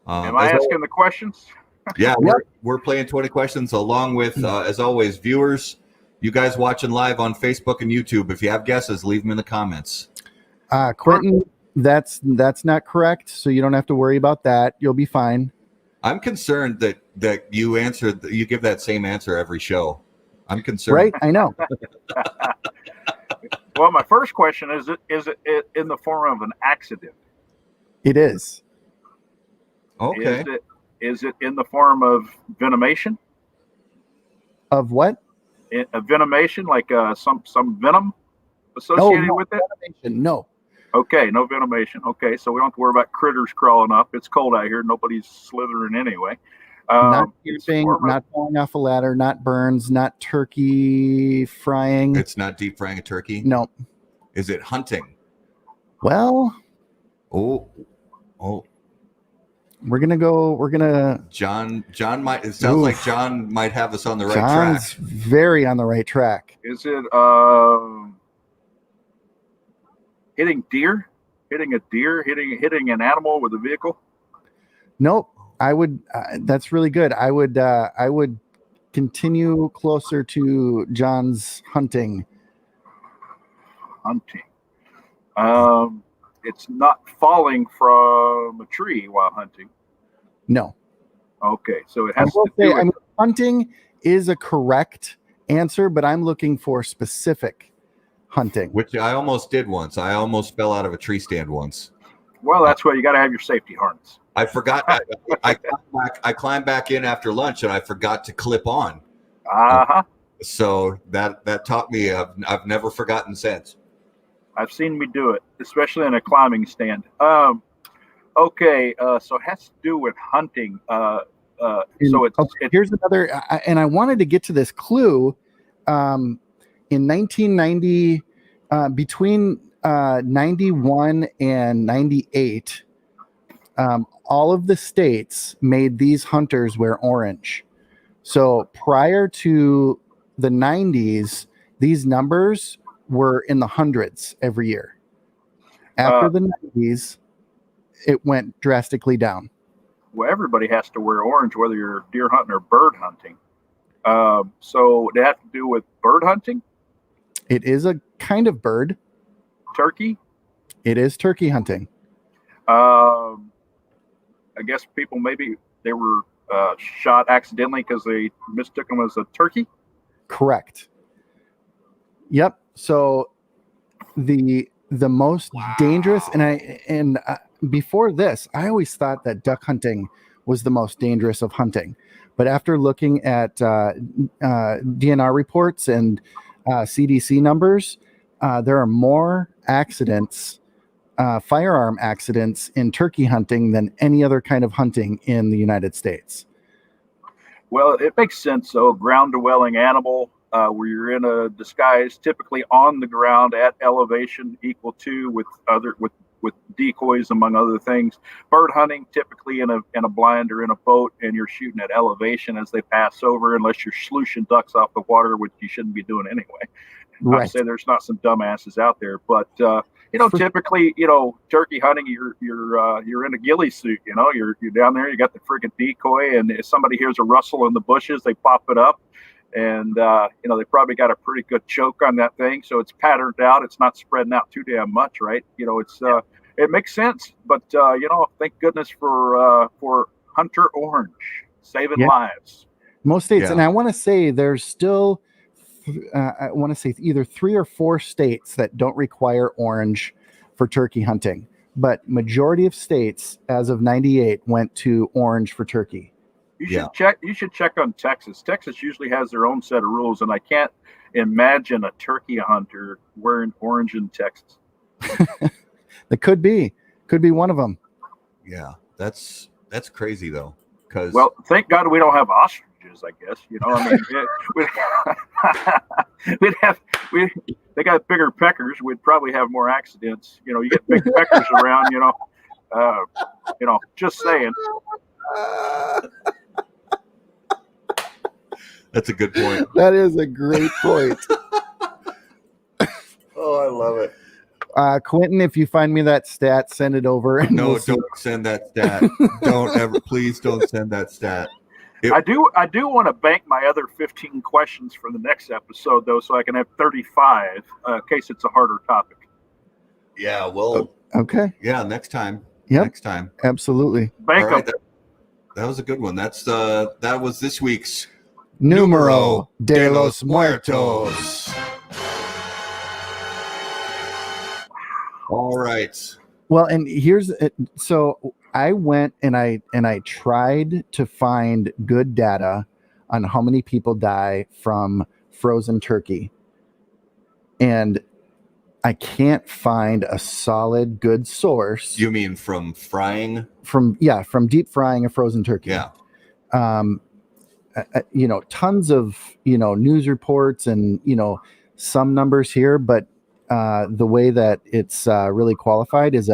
Am I asking the questions? Yeah, we're playing 20 questions along with, as always, viewers. You guys watching live on Facebook and YouTube. If you have guesses, leave them in the comments. Quentin, that's not correct, so you don't have to worry about that. You'll be fine. I'm concerned that you give that same answer every show. I'm concerned. Right? I know. Well, my first question is it in the form of an accident? It is. Okay. Is it in the form of venomation? Of what? A venomation, like some venom associated with it? Venomation. No. Okay, no venomation. Okay, so we don't have to worry about critters crawling up. It's cold out here. Nobody's slithering anyway. Not piercing, not falling off a ladder, not burns, not turkey frying. It's not deep frying a turkey? No. Is it hunting? Well. Oh. We're gonna John might, it sounds like John might have us on the right track. John's very on the right track. Is it hitting deer? Hitting a deer, hitting an animal with a vehicle? Nope. I would. That's really good. I would continue closer to John's hunting. Hunting. It's not falling from a tree while hunting. No. Okay, so it has to do with hunting is a correct answer, but I'm looking for specific hunting. Which I almost did once. I almost fell out of a tree stand once. Well, that's why you got to have your safety harness. I forgot. I climbed back in after lunch, and I forgot to clip on. So that taught me. I've never forgotten since. I've seen me do it, especially in a climbing stand. Okay, so it has to do with hunting. Here's another, and I wanted to get to this clue. In 1990, between 91 and 98, all of the states made these hunters wear orange. So prior to the 90s, these numbers were in the hundreds every year. After the 90s, it went drastically down. Well, everybody has to wear orange, whether you're deer hunting or bird hunting. So they have to do with bird hunting? It is a kind of bird. Turkey? It is turkey hunting. I guess people maybe they were shot accidentally because they mistook them as a turkey? Correct. Yep. So the most dangerous, and before this, I always thought that duck hunting was the most dangerous of hunting. But after looking at DNR reports and CDC numbers, there are more accidents, firearm accidents in turkey hunting than any other kind of hunting in the United States. Well, it makes sense. So ground-dwelling animal, where you're in a disguise, typically on the ground at elevation equal to with decoys, among other things. Bird hunting, typically in a blind or in a boat, and you're shooting at elevation as they pass over, unless you're sluicing ducks off the water, which you shouldn't be doing anyway. Right. I'd say there's not some dumbasses out there, but typically, turkey hunting, you're in a ghillie suit. You're down there, you got the friggin' decoy, and if somebody hears a rustle in the bushes, they pop it up, and they probably got a pretty good choke on that thing, so it's patterned out. It's not spreading out too damn much, right? It makes sense, but thank goodness for Hunter Orange saving lives. Most states, and I want to say there's still. I want to say either 3 or 4 states that don't require orange for turkey hunting, but majority of states as of 98 went to orange for turkey. You should check on Texas. Texas usually has their own set of rules, and I can't imagine a turkey hunter wearing orange in Texas. That could be one of them. Yeah, that's crazy though. Well, thank God we don't have ostriches. I guess they got bigger peckers. We'd probably have more accidents. You get big peckers around. Just saying. That's a good point. That is a great point. Oh, I love it. Quentin, if you find me that stat, send it over. And don't send that stat. Please don't send that stat. I do want to bank my other 15 questions for the next episode, though, so I can have 35 in case it's a harder topic. Yeah, well. Okay. Yeah, next time. Yep. Next time. Absolutely. Bank them. That was a good one. That was this week's Numero de los Muertos. All right. Well, and here's it. So I went and I tried to find good data on how many people die from frozen turkey. And I can't find a solid good source. You mean from frying? From deep frying a frozen turkey. Yeah. Tons of, news reports and, some numbers here, but the way that it's really qualified is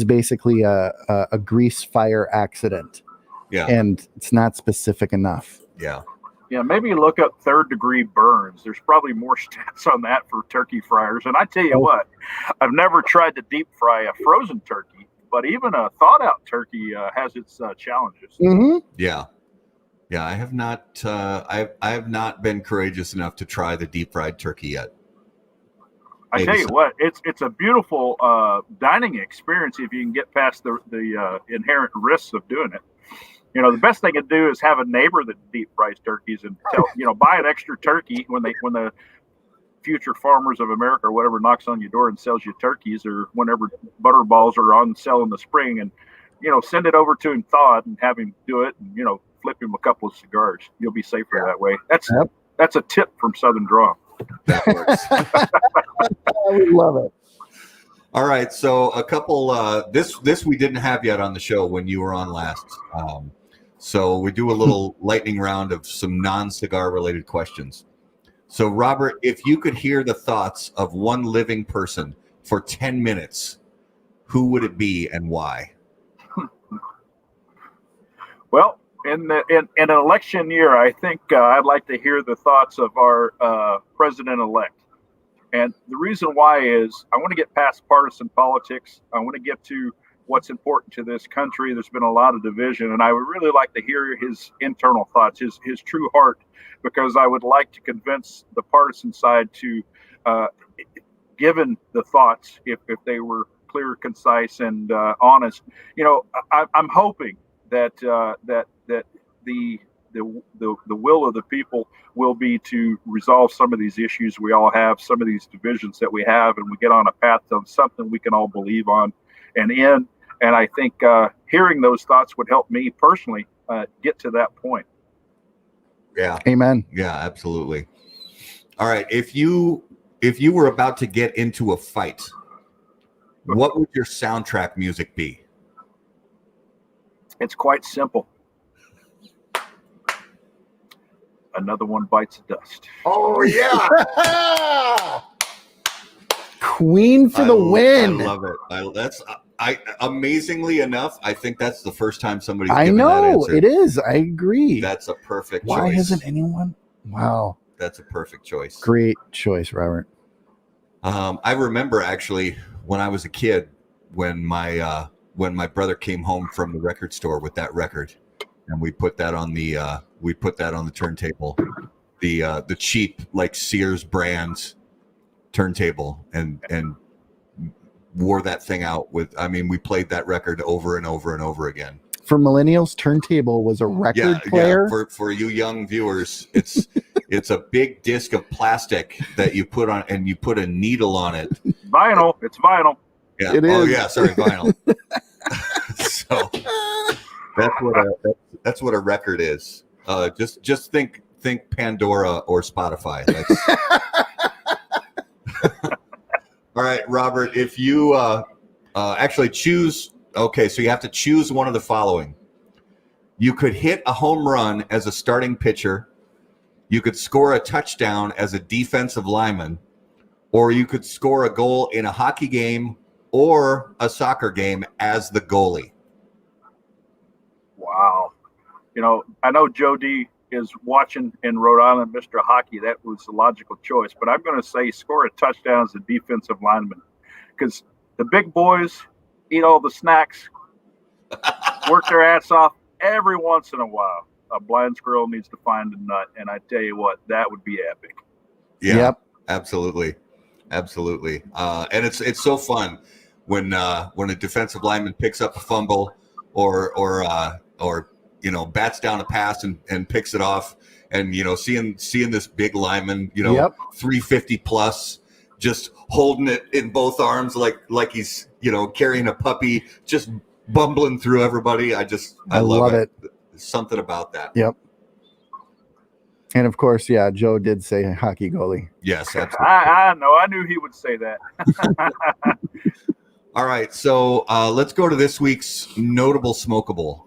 basically a grease fire accident. Yeah. And it's not specific enough. Yeah. Yeah, maybe look up third-degree burns. There's probably more stats on that for turkey fryers. And I tell you what, I've never tried to deep fry a frozen turkey, but even a thawed-out turkey has its challenges. Mm-hmm. Yeah. Yeah, I have not. I have not been courageous enough to try the deep fried turkey yet. I tell you what, it's a beautiful dining experience if you can get past the inherent risks of doing it. You know, the best thing to do is have a neighbor that deep fries turkeys and buy an extra turkey when the Future Farmers of America or whatever knocks on your door and sells you turkeys, or whenever Butterballs are on sale in the spring, and send it over to him thawed and have him do it, and flip him a couple of cigars. You'll be safer that way. That's a tip from Southern Draw. That works. I would love it. All right, so a couple. This we didn't have yet on the show when you were on last. So we do a little lightning round of some non-cigar related questions. So Robert, if you could hear the thoughts of one living person for 10 minutes, who would it be and why? Well, in an election year, I think I'd like to hear the thoughts of our president-elect. And the reason why is I want to get past partisan politics. I want to get to what's important to this country. There's been a lot of division, and I would really like to hear his internal thoughts, his true heart, because I would like to convince the partisan side to, given the thoughts, if they were clear, concise, and honest. I'm hoping that the will of the people will be to resolve some of these issues we all have, some of these divisions that we have, and we get on a path of something we can all believe on and in. And I think hearing those thoughts would help me personally get to that point. Yeah. Amen. Yeah, absolutely. All right. If you were about to get into a fight, what would your soundtrack music be? It's quite simple. Another one bites the dust. Oh yeah. Queen for the win. I love it. I amazingly enough, I think that's the first time somebody's I given that know answer. it is. I agree. That's a perfect choice. Why hasn't anyone? Wow. That's a perfect choice. Great choice, Robert. I remember actually when I was a kid, when my brother came home from the record store with that record, and we put that on the turntable, the cheap like Sears brand turntable, and wore that thing out with. I mean, we played that record over and over and over again. For millennials, turntable was a record player. Yeah. For you young viewers, it's a big disc of plastic that you put on, and you put a needle on it. Vinyl. It's vinyl. Yeah. It is. Oh yeah. Sorry, vinyl. So that's what a record is. Just think Pandora or Spotify. All right, Robert. If you actually choose, okay, so you have to choose one of the following. You could hit a home run as a starting pitcher. You could score a touchdown as a defensive lineman, or you could score a goal in a hockey game or a soccer game as the goalie. Wow. I know Joe D is watching in Rhode Island, Mr. Hockey. That was the logical choice, but I'm going to say score a touchdown as a defensive lineman, because the big boys eat all the snacks, work their ass off. Every once in a while, a blind squirrel needs to find a nut, and I tell you what, that would be epic. Yeah, yep. Absolutely. And it's so fun when a defensive lineman picks up a fumble or bats down a pass and picks it off, and seeing this big lineman 350 plus just holding it in both arms like he's carrying a puppy, just bumbling through everybody. I love it. There's something about that. Yep. And of course, yeah, Joe did say hockey goalie. Yes, absolutely. I know. I knew he would say that. All right, so let's go to this week's Notable Smokable.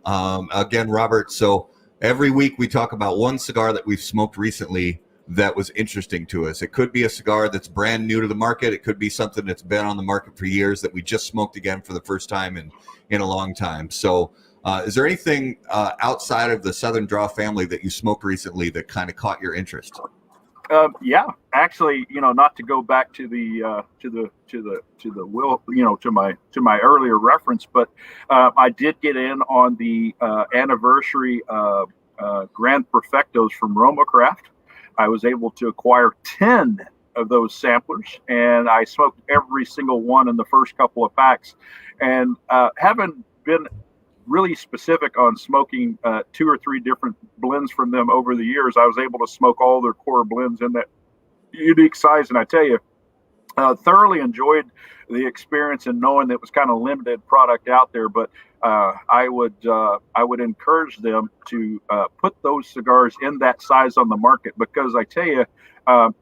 Again, Robert, so every week we talk about one cigar that we've smoked recently that was interesting to us. It could be a cigar that's brand new to the market. It could be something that's been on the market for years that we just smoked again for the first time in a long time. So Is there anything outside of the Southern Draw family that you smoked recently that kind of caught your interest? Yeah, actually, not to go back to the will, to my earlier reference, but I did get in on the anniversary Grand Perfectos from Roma Craft. I was able to acquire 10 of those samplers, and I smoked every single one in the first couple of packs. And haven't been really specific on smoking 2 or 3 different blends from them over the years. I was able to smoke all their core blends in that unique size, and I tell you, thoroughly enjoyed the experience and knowing that it was kind of limited product out there. But I would encourage them to put those cigars in that size on the market, because I tell you,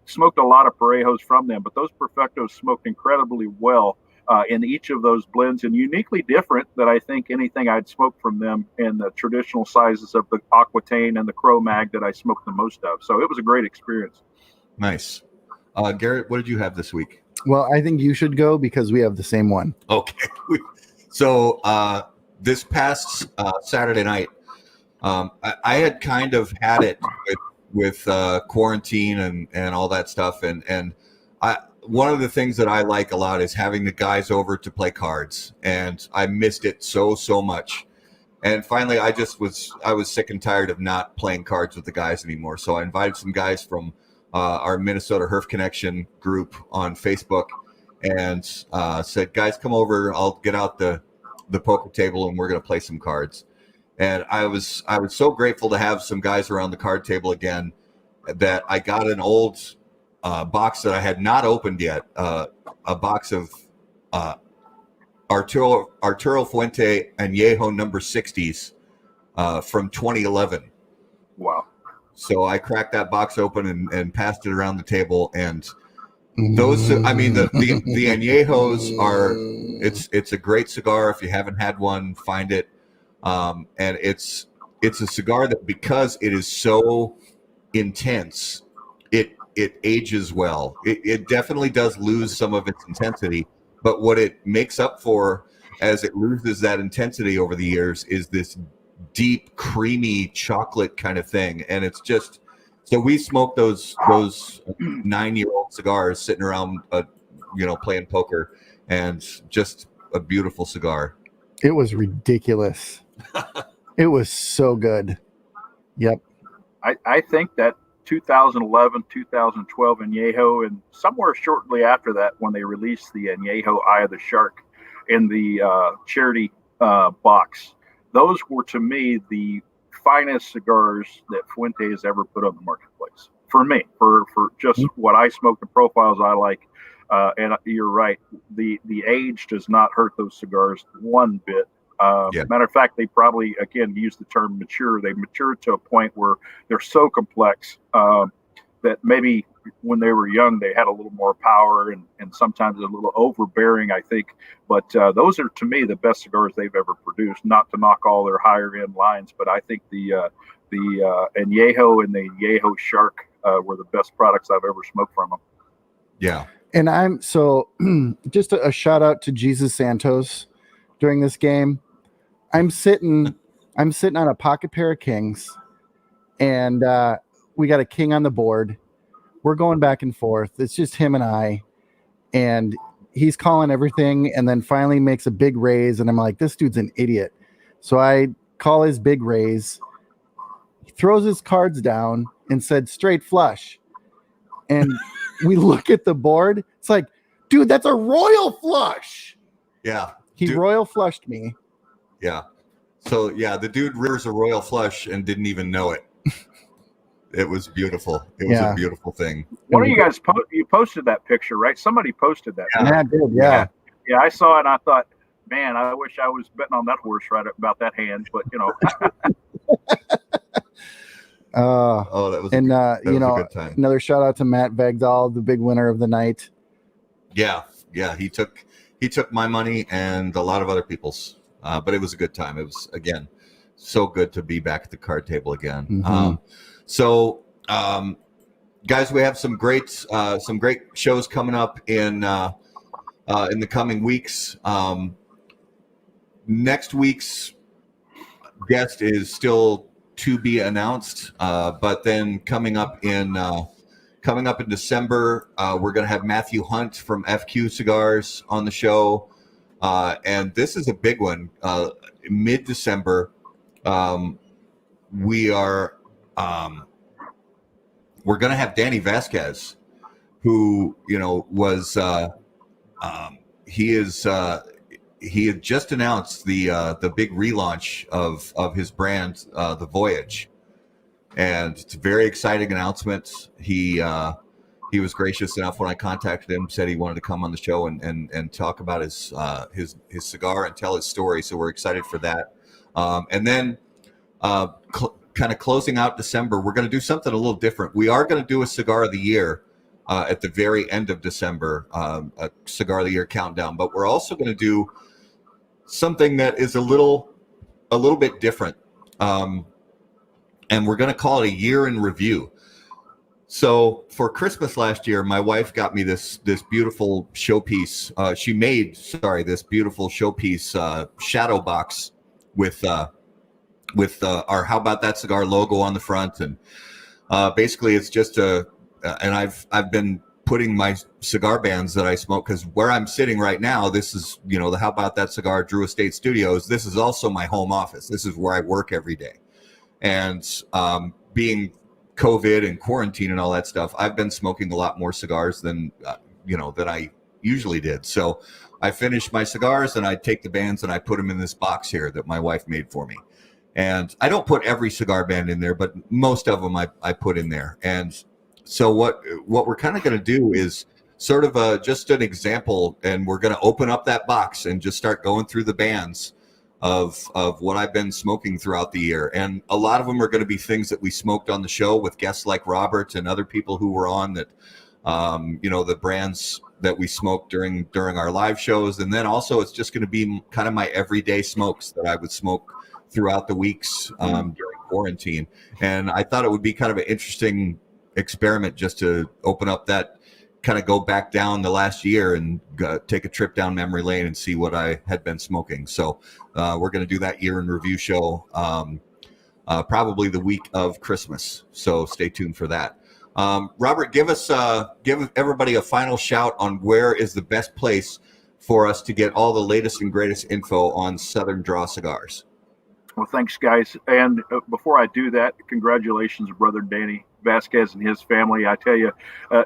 smoked a lot of Parejos from them, but those Perfectos smoked incredibly well in each of those blends, and uniquely different than I think anything I'd smoked from them in the traditional sizes of the Aquitaine and the Cro Mag that I smoked the most of. So it was a great experience. Nice. Garrett, what did you have this week? Well, I think you should go because we have the same one. Okay. So this past Saturday night, I had kind of had it with quarantine and all that stuff. And one of the things that I like a lot is having the guys over to play cards. And I missed it so much. And finally, I was sick and tired of not playing cards with the guys anymore. So I invited some guys from our Minnesota Herf Connection group on Facebook and said, guys, come over. I'll get out the poker table and we're going to play some cards. And I was so grateful to have some guys around the card table again that I got an old box that I had not opened yet, a box of Arturo Fuente Añejo number 60s from 2011. Wow. So I cracked that box open and passed it around the table. And those, I mean, the Añejos are, it's a great cigar. If you haven't had one, find it. And it's a cigar that, because it is so intense, it ages well. It definitely does lose some of its intensity, but what it makes up for as it loses that intensity over the years is this deep, creamy chocolate kind of thing. And it's just, so we smoked those 9-year-old cigars sitting around, playing poker, and just a beautiful cigar. It was ridiculous. It was so good. Yep. I think that 2011, 2012 Añejo, and somewhere shortly after that, when they released the Añejo Eye of the Shark in the charity box, those were, to me, the finest cigars that Fuente has ever put on the marketplace. For me, for just what I smoke, the profiles I like. And you're right, the age does not hurt those cigars one bit. Matter of fact, they probably, again, use the term mature. They matured to a point where they're so complex that maybe when they were young, they had a little more power and sometimes a little overbearing, I think. But those are, to me, the best cigars they've ever produced. Not to knock all their higher end lines, but I think the Añejo and the Añejo Shark were the best products I've ever smoked from them. Yeah. And I'm so just a shout out to Jesus Santos during this game. I'm sitting on a pocket pair of kings, and we got a king on the board. We're going back and forth. It's just him and I, and he's calling everything, and then finally makes a big raise, and I'm like, this dude's an idiot. So I call his big raise. He throws his cards down and said straight flush. And we look at the board. It's like, dude, that's a royal flush. Yeah. He royal flushed me. Yeah. So, yeah, the dude rears a royal flush and didn't even know it. It was beautiful. It was a beautiful thing. One of you guys you posted that picture, right? Somebody posted that. Yeah, I did. Yeah. Yeah, I saw it and I thought, man, I wish I was betting on that horse right about that hand, but that was a good time. Another shout out to Matt Vegdahl, the big winner of the night. Yeah, he took my money and a lot of other people's, but it was a good time. It was, again, so good to be back at the card table again. Mm-hmm. Guys, we have some great shows coming up in the coming weeks. Next week's guest is still to be announced, but then coming up in December, we're going to have Matthew Hunt from FQ Cigars on the show, and this is a big one. Mid-December, we're going to have Danny Vasquez, who was he had just announced the big relaunch of his brand, the Voyage, and it's a very exciting announcement. He was gracious enough when I contacted him, said he wanted to come on the show and talk about his cigar and tell his story. So we're excited for that. And then kind of closing out December, we're going to do something a little different. We are going to do a Cigar of the Year at the very end of December, a Cigar of the Year countdown. But we're also going to do something that is a little bit different, and we're going to call it a year in review. So for Christmas last year, my wife got me this beautiful showpiece. She made this beautiful showpiece shadow box with our How About That Cigar logo on the front, and basically it's just and I've been putting my cigar bands that I smoke, because where I'm sitting right now, this is the How About That Cigar Drew Estate Studios. This is also my home office. This is where I work every day, and being COVID and quarantine and all that stuff, I've been smoking a lot more cigars than than I usually did. So I finish my cigars and I take the bands and I put them in this box here that my wife made for me. And I don't put every cigar band in there, but most of them I put in there. And so what we're kind of going to do is sort of just an example, and we're going to open up that box and just start going through the bands of what I've been smoking throughout the year. And a lot of them are going to be things that we smoked on the show with guests like Robert and other people who were on that, the brands that we smoked during our live shows. And then also it's just going to be kind of my everyday smokes that I would smoke throughout the weeks during quarantine. And I thought it would be kind of an interesting experiment just to open up that, kind of go back down the last year and take a trip down memory lane and see what I had been smoking. So we're going to do that year in review show probably the week of Christmas. So stay tuned for that. Robert, give everybody a final shout on where is the best place for us to get all the latest and greatest info on Southern Draw cigars. Well, thanks, guys. And before I do that, congratulations, brother Danny Vasquez and his family. I tell you,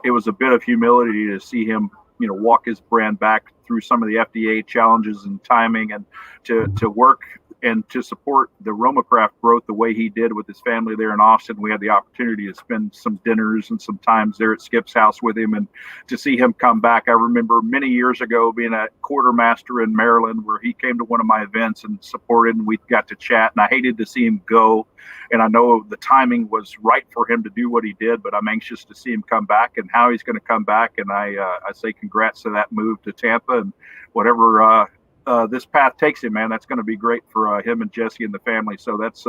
it was a bit of humility to see him, walk his brand back through some of the FDA challenges and timing, and to work and to support the Romacraft growth the way he did with his family there in Austin. We had the opportunity to spend some dinners and some times there at Skip's house with him, and to see him come back. I remember many years ago being at Quartermaster in Maryland, where he came to one of my events and supported, and we got to chat, and I hated to see him go. And I know the timing was right for him to do what he did, but I'm anxious to see him come back and how he's going to come back. And I say congrats to that move to Tampa, and whatever this path takes him, man, that's going to be great for him and Jesse and the family. So that's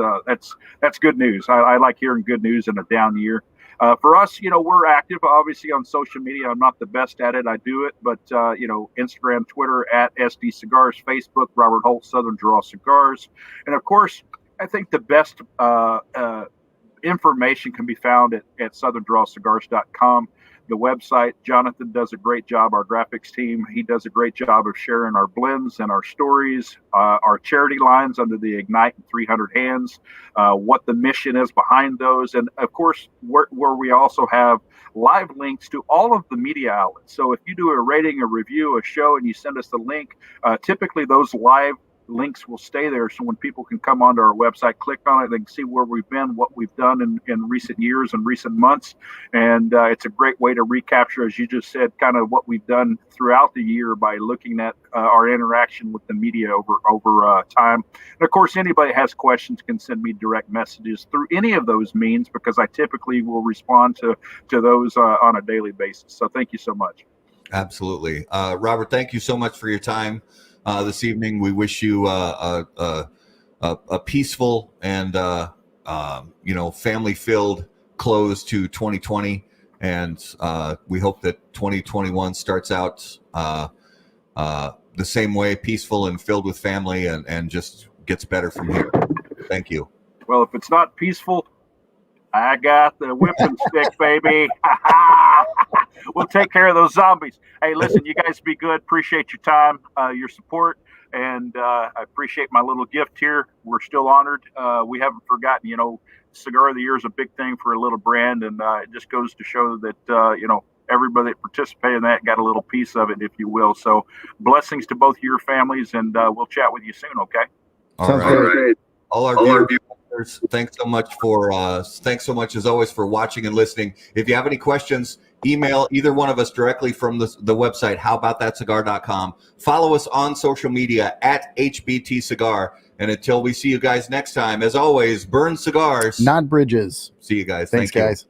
good news. I like hearing good news in a down year. For us, we're active, obviously, on social media. I'm not the best at it. I do it, but, Instagram, Twitter, at SD Cigars, Facebook, Robert Holt, Southern Draw Cigars. And, of course, I think the best information can be found at southerndrawcigars.com. The website. Jonathan does a great job. Our graphics team, he does a great job of sharing our blends and our stories, our charity lines under the Ignite and 300 Hands, what the mission is behind those. And of course, where we also have live links to all of the media outlets. So if you do a rating, a review, a show, and you send us the link, typically those live links will stay there, so when people can come onto our website, click on it, they can see where we've been, what we've done in recent years and recent months. And it's a great way to recapture, as you just said, kind of what we've done throughout the year by looking at our interaction with the media over time. And of course, anybody has questions can send me direct messages through any of those means, because I typically will respond to those on a daily basis. So thank you so much. Absolutely. Robert, thank you so much for your time this evening. We wish you a peaceful and family-filled close to 2020, and we hope that 2021 starts out the same way, peaceful and filled with family, and just gets better from here. Thank you. Well, if it's not peaceful, I got the whipping stick, baby. We'll take care of those zombies. Hey, listen, you guys be good. Appreciate your time, your support, and I appreciate my little gift here. We're still honored. We haven't forgotten, Cigar of the Year is a big thing for a little brand, and it just goes to show that, everybody that participated in that got a little piece of it, if you will. So blessings to both of your families, and we'll chat with you soon, okay? All right. All our viewers, thanks so much as always for watching and listening. If you have any questions, email either one of us directly from the website, howaboutthatcigar.com. Follow us on social media at HBT Cigar. And until we see you guys next time, as always, burn cigars, not bridges. See you guys. Thanks, Thank you. guys.